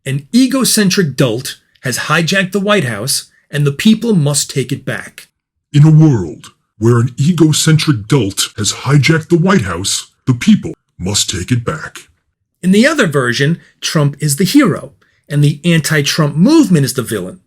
An egocentric dolt has hijacked the White House and the people must take it back. In a world where an egocentric dolt has hijacked the White House, the people must take it back. In the other version, Trump is the hero, and the anti-Trump movement is the villain.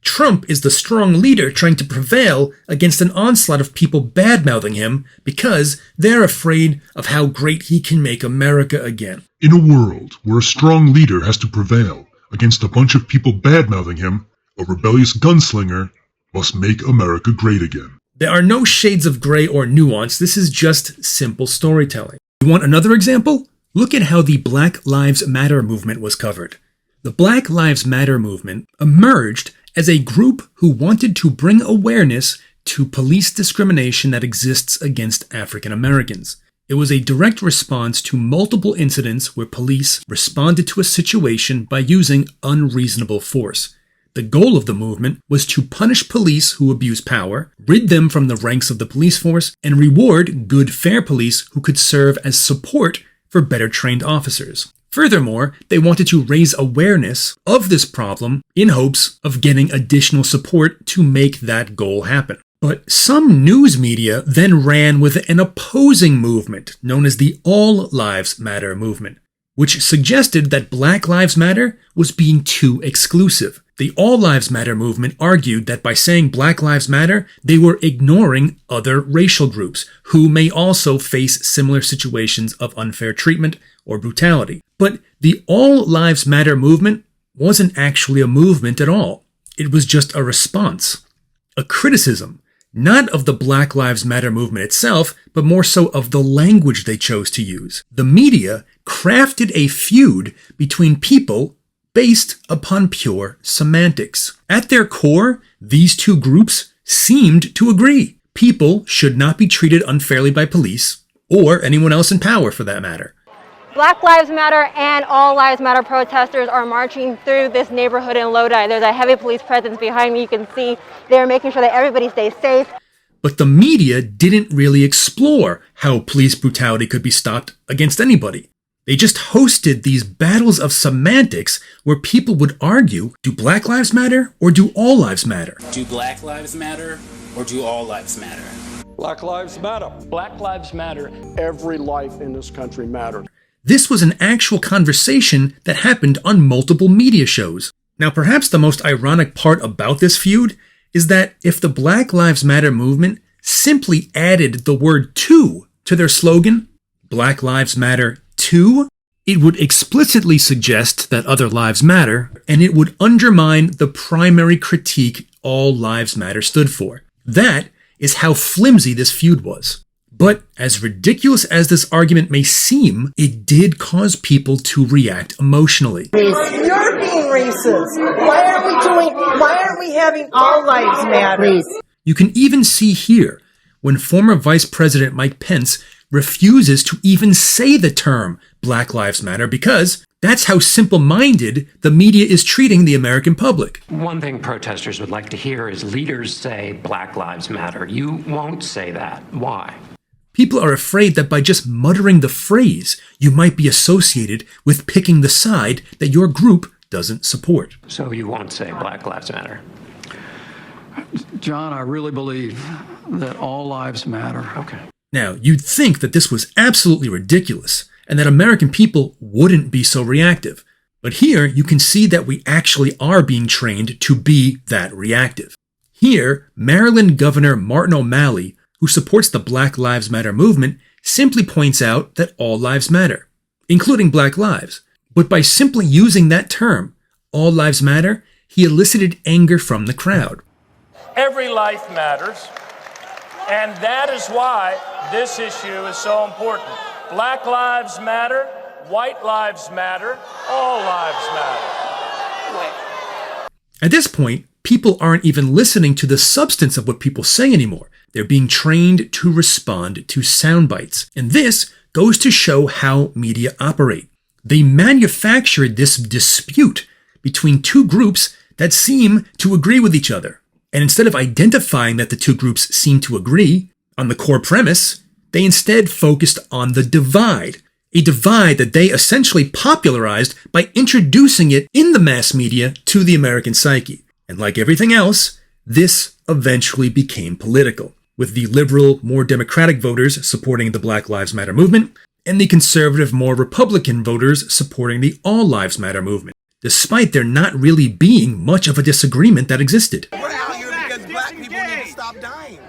Trump is the strong leader trying to prevail against an onslaught of people bad-mouthing him because they're afraid of how great he can make America again. In a world where a strong leader has to prevail against a bunch of people bad-mouthing him, a rebellious gunslinger must make America great again. There are no shades of gray or nuance. This is just simple storytelling. You want another example? Look at how the Black Lives Matter movement was covered. The Black Lives Matter movement emerged as a group who wanted to bring awareness to police discrimination that exists against African Americans. It was a direct response to multiple incidents where police responded to a situation by using unreasonable force. The goal of the movement was to punish police who abuse power, rid them from the ranks of the police force, and reward good, fair police who could serve as support for better trained officers. Furthermore, they wanted to raise awareness of this problem in hopes of getting additional support to make that goal happen. But some news media then ran with an opposing movement known as the All Lives Matter movement, which suggested that Black Lives Matter was being too exclusive. The All Lives Matter movement argued that by saying Black Lives Matter, they were ignoring other racial groups who may also face similar situations of unfair treatment or brutality. But the All Lives Matter movement wasn't actually a movement at all. It was just a response, a criticism, not of the Black Lives Matter movement itself, but more so of the language they chose to use. The media crafted a feud between people based upon pure semantics. At their core, these two groups seemed to agree. People should not be treated unfairly by police, or anyone else in power for that matter. Black Lives Matter and All Lives Matter protesters are marching through this neighborhood in Lodi. There's a heavy police presence behind me. You can see they're making sure that everybody stays safe. But the media didn't really explore how police brutality could be stopped against anybody. They just hosted these battles of semantics where people would argue, do Black Lives Matter or do all lives matter? Do Black Lives Matter or do all lives matter? Black Lives Matter. Black Lives Matter. Every life in this country matters. This was an actual conversation that happened on multiple media shows. Now, perhaps the most ironic part about this feud is that if the Black Lives Matter movement simply added the word to their slogan, Black Lives Matter 2, it would explicitly suggest that other lives matter, and it would undermine the primary critique all lives matter stood for. That is how flimsy this feud was. But as ridiculous as this argument may seem, it did cause people to react emotionally. You're being racist. Why are we Why aren't we having all lives matter? Please. You can even see here when former Vice President Mike Pence refuses to even say the term Black Lives Matter because that's how simple-minded the media is treating the American public. One thing protesters would like to hear is leaders say Black Lives Matter. You won't say that. Why? People are afraid that by just muttering the phrase, you might be associated with picking the side that your group doesn't support. So you won't say Black Lives Matter? John, I really believe that all lives matter. Okay. Now, you'd think that this was absolutely ridiculous and that American people wouldn't be so reactive. But here you can see that we actually are being trained to be that reactive. Here, Maryland Governor Martin O'Malley, who supports the Black Lives Matter movement, simply points out that all lives matter, including black lives. But by simply using that term, all lives matter, he elicited anger from the crowd. Every life matters, and that is why this issue is so important. Black lives matter, white lives matter, all lives matter. At this point, people aren't even listening to the substance of what people say anymore. They're being trained to respond to sound bites. And this goes to show how media operate. They manufactured this dispute between two groups that seem to agree with each other. And instead of identifying that the two groups seem to agree on the core premise, they instead focused on the divide, a divide that they essentially popularized by introducing it in the mass media to the American psyche. And like everything else, this eventually became political, with the liberal, more democratic voters supporting the Black Lives Matter movement, and the conservative, more Republican voters supporting the All Lives Matter movement, despite there not really being much of a disagreement that existed. We're out here because black people need to stop dying.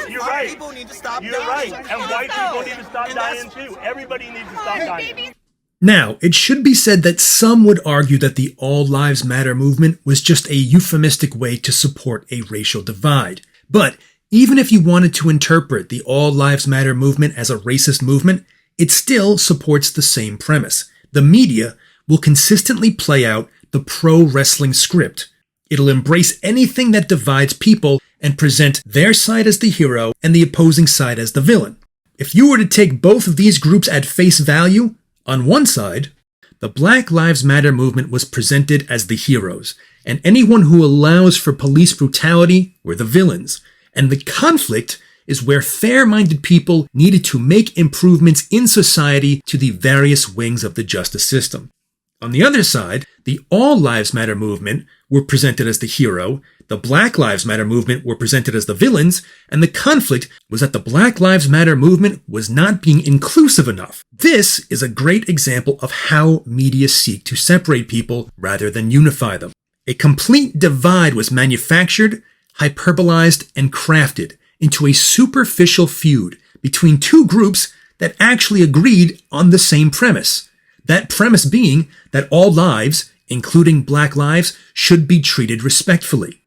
You're right. People need to stop You're dying. right. And white people need to stop dying too. Everybody needs to stop dying. Now, it should be said that some would argue that the All Lives Matter movement was just a euphemistic way to support a racial divide. But even if you wanted to interpret the All Lives Matter movement as a racist movement, it still supports the same premise. The media will consistently play out the pro-wrestling script. It'll embrace anything that divides people and present their side as the hero and the opposing side as the villain. If you were to take both of these groups at face value, on one side, the Black Lives Matter movement was presented as the heroes, and anyone who allows for police brutality were the villains. And the conflict is where fair-minded people needed to make improvements in society to the various wings of the justice system. On the other side, the All Lives Matter movement were presented as the hero, the Black Lives Matter movement were presented as the villains, and the conflict was that the Black Lives Matter movement was not being inclusive enough. This is a great example of how media seek to separate people rather than unify them. A complete divide was manufactured, hyperbolized, and crafted into a superficial feud between two groups that actually agreed on the same premise. That premise being that all lives, including black lives, should be treated respectfully.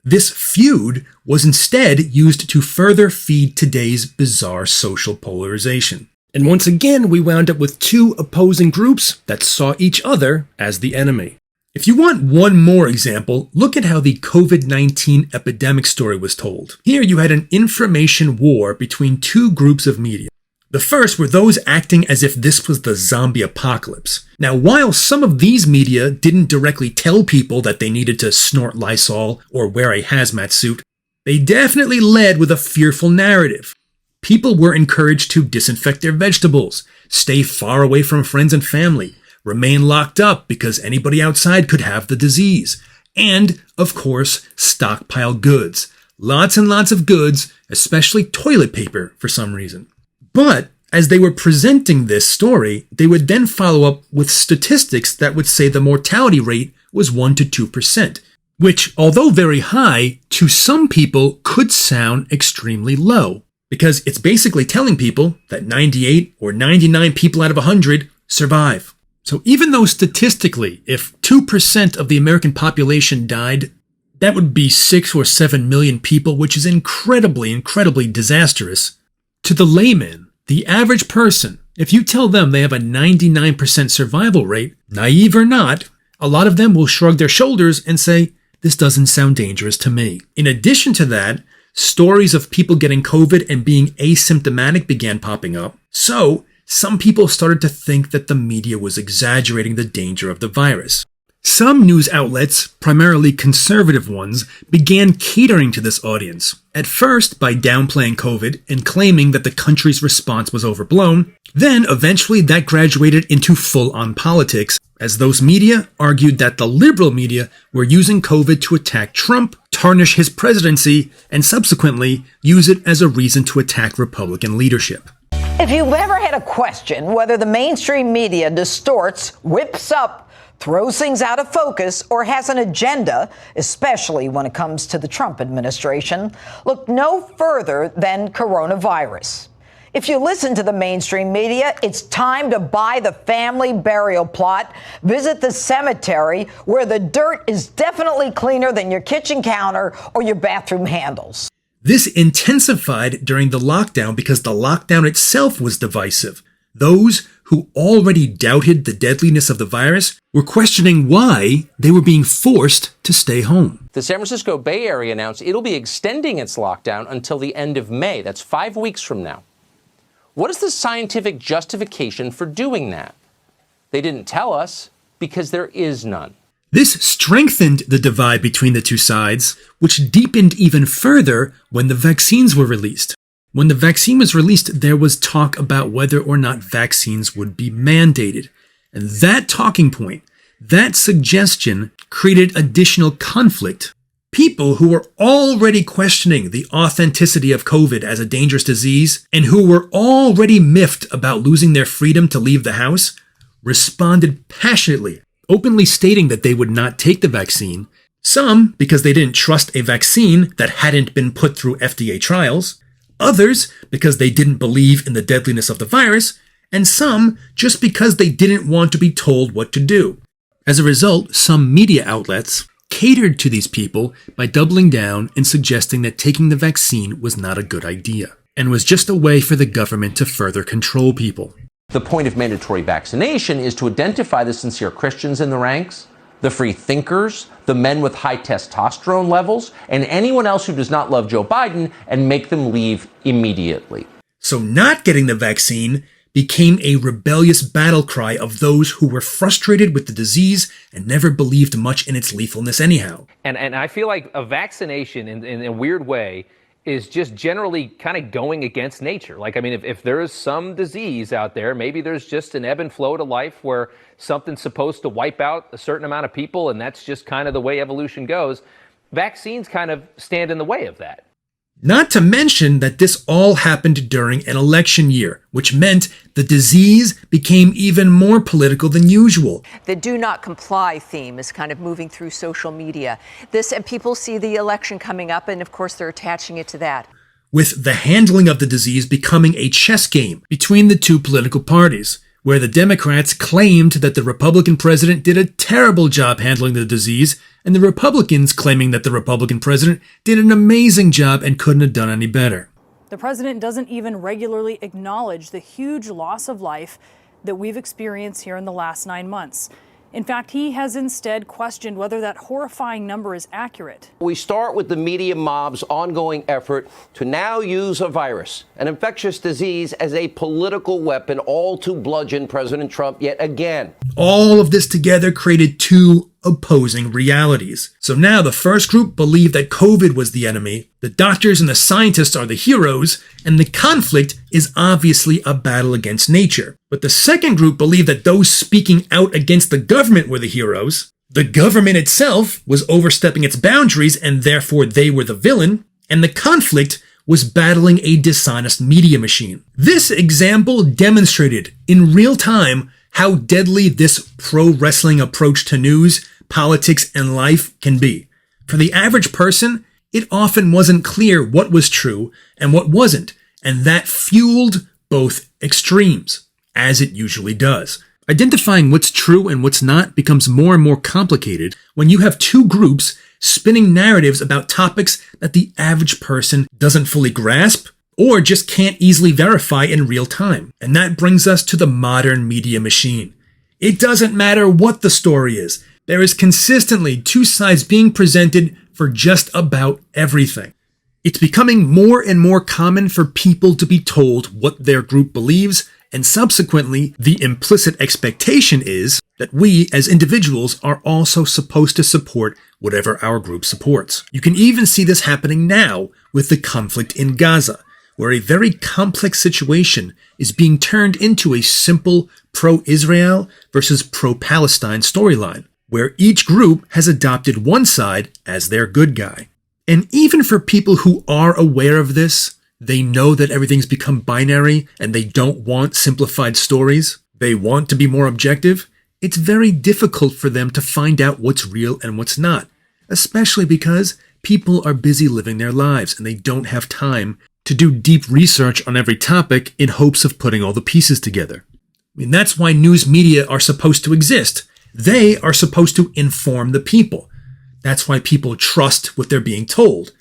This feud was instead used to further feed today's bizarre social polarization. And once again, we wound up with two opposing groups that saw each other as the enemy. If you want one more example, look at how the COVID-19 epidemic story was told. Here you had an information war between two groups of media. The first were those acting as if this was the zombie apocalypse. Now, while some of these media didn't directly tell people that they needed to snort Lysol or wear a hazmat suit, they definitely led with a fearful narrative. People were encouraged to disinfect their vegetables, stay far away from friends and family, remain locked up because anybody outside could have the disease, and, of course, stockpile goods. Lots and lots of goods, especially toilet paper for some reason. But as they were presenting this story, they would then follow up with statistics that would say the mortality rate was 1 to 2%, which, although very high, to some people could sound extremely low, because it's basically telling people that 98 or 99 people out of 100 survive. So even though statistically, if 2% of the American population died, that would be 6 or 7 million people, which is incredibly disastrous. To the layman, the average person, if you tell them they have a 99% survival rate, naive or not, a lot of them will shrug their shoulders and say, this doesn't sound dangerous to me. In addition to that, stories of people getting COVID and being asymptomatic began popping up. So, some people started to think that the media was exaggerating the danger of the virus. Some news outlets, primarily conservative ones, began catering to this audience. At first by downplaying COVID and claiming that the country's response was overblown. Then eventually that graduated into full-on politics, as those media argued that the liberal media were using COVID to attack Trump, tarnish his presidency, and subsequently use it as a reason to attack Republican leadership. If you've ever had a question whether the mainstream media distorts, whips up, throws things out of focus, or has an agenda, especially when it comes to the Trump administration, look no further than coronavirus. If you listen to the mainstream media, it's time to buy the family burial plot, visit the cemetery where the dirt is definitely cleaner than your kitchen counter or your bathroom handles. This intensified during the lockdown because the lockdown itself was divisive. Those who already doubted the deadliness of the virus were questioning why they were being forced to stay home. The San Francisco Bay Area announced it'll be extending its lockdown until the end of May. That's 5 weeks from now. What is the scientific justification for doing that? They didn't tell us because there is none. This strengthened the divide between the two sides, which deepened even further when the vaccines were released. When the vaccine was released, there was talk about whether or not vaccines would be mandated. And that talking point, that suggestion, created additional conflict. People who were already questioning the authenticity of COVID as a dangerous disease, and who were already miffed about losing their freedom to leave the house, responded passionately, openly stating that they would not take the vaccine. Some because they didn't trust a vaccine that hadn't been put through FDA trials. Others because they didn't believe in the deadliness of the virus, and some just because they didn't want to be told what to do. As a result, some media outlets catered to these people by doubling down and suggesting that taking the vaccine was not a good idea, and was just a way for the government to further control people. The point of mandatory vaccination is to identify the sincere Christians in the ranks, the free thinkers, the men with high testosterone levels, and anyone else who does not love Joe Biden, and make them leave immediately. So not getting the vaccine became a rebellious battle cry of those who were frustrated with the disease and never believed much in its lethalness anyhow. And I feel like a vaccination in a weird way is just generally kind of going against nature. Like, I mean, if there is some disease out there, maybe there's just an ebb and flow to life where something's supposed to wipe out a certain amount of people, and that's just kind of the way evolution goes. Vaccines kind of stand in the way of that. Not to mention that this all happened during an election year, which meant the disease became even more political than usual. The do not comply theme is kind of moving through social media. And people see the election coming up, and of course they're attaching it to that. With the handling of the disease becoming a chess game between the two political parties, where the Democrats claimed that the Republican president did a terrible job handling the disease, and the Republicans claiming that the Republican president did an amazing job and couldn't have done any better. The president doesn't even regularly acknowledge the huge loss of life that we've experienced here in the last 9 months. In fact, he has instead questioned whether that horrifying number is accurate. We start with the media mob's ongoing effort to now use a virus, an infectious disease, as a political weapon, all to bludgeon President Trump yet again. All of this together created two opposing realities. So now the first group believed that COVID was the enemy, the doctors and the scientists are the heroes, and the conflict is obviously a battle against nature. But the second group believed that those speaking out against the government were the heroes, the government itself was overstepping its boundaries and therefore they were the villain, and the conflict was battling a dishonest media machine. This example demonstrated in real time how deadly this pro-wrestling approach to news, politics, and life can be. For the average person, it often wasn't clear what was true and what wasn't, and that fueled both extremes, as it usually does. Identifying what's true and what's not becomes more and more complicated when you have two groups spinning narratives about topics that the average person doesn't fully grasp or just can't easily verify in real time. And that brings us to the modern media machine. It doesn't matter what the story is. There is consistently two sides being presented for just about everything. It's becoming more and more common for people to be told what their group believes, and subsequently, the implicit expectation is that we as individuals are also supposed to support whatever our group supports. You can even see this happening now with the conflict in Gaza, where a very complex situation is being turned into a simple pro-Israel versus pro-Palestine storyline, where each group has adopted one side as their good guy. And even for people who are aware of this, they know that everything's become binary and they don't want simplified stories. They want to be more objective. It's very difficult for them to find out what's real and what's not, especially because people are busy living their lives and they don't have time to do deep research on every topic in hopes of putting all the pieces together. I mean, that's why news media are supposed to exist. They are supposed to inform the people. That's why people trust what they're being told.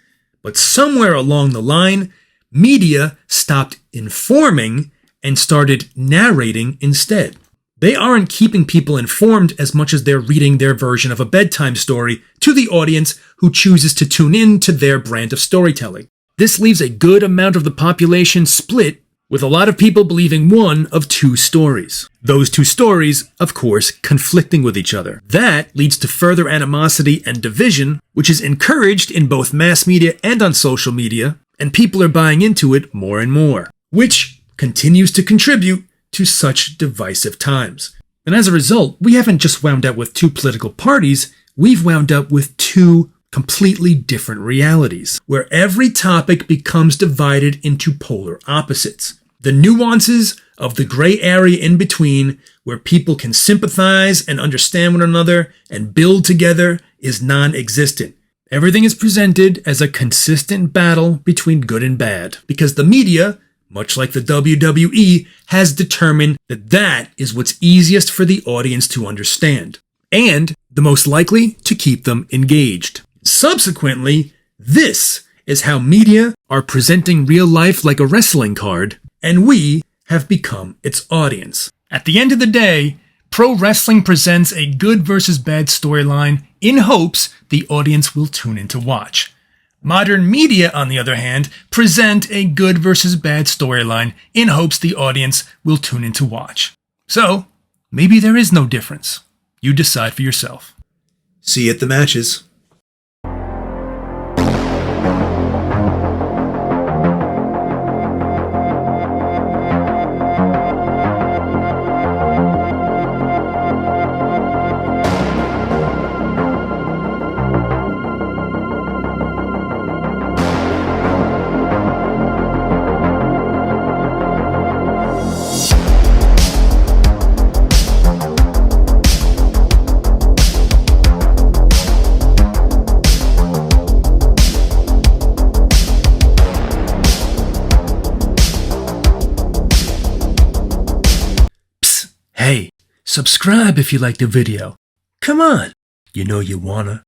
But somewhere along the line, media stopped informing and started narrating instead. They aren't keeping people informed as much as they're reading their version of a bedtime story to the audience who chooses to tune in to their brand of storytelling. This leaves a good amount of the population split, with a lot of people believing one of two stories. Those two stories, of course, conflicting with each other. That leads to further animosity and division, which is encouraged in both mass media and on social media, and people are buying into it more and more, which continues to contribute to such divisive times. And as a result, we haven't just wound up with two political parties, we've wound up with two completely different realities, where every topic becomes divided into polar opposites. The nuances of the gray area in between, where people can sympathize and understand one another and build together, is non-existent. Everything is presented as a consistent battle between good and bad, because the media, much like the WWE, has determined that that is what's easiest for the audience to understand, and the most likely to keep them engaged. Subsequently, this is how media are presenting real life like a wrestling card, and we have become its audience. At the end of the day, pro wrestling presents a good versus bad storyline in hopes the audience will tune in to watch. Modern media, on the other hand, present a good versus bad storyline in hopes the audience will tune in to watch. So, maybe there is no difference. You decide for yourself. See you at the matches. Hey, subscribe if you liked the video. Come on, you know you wanna.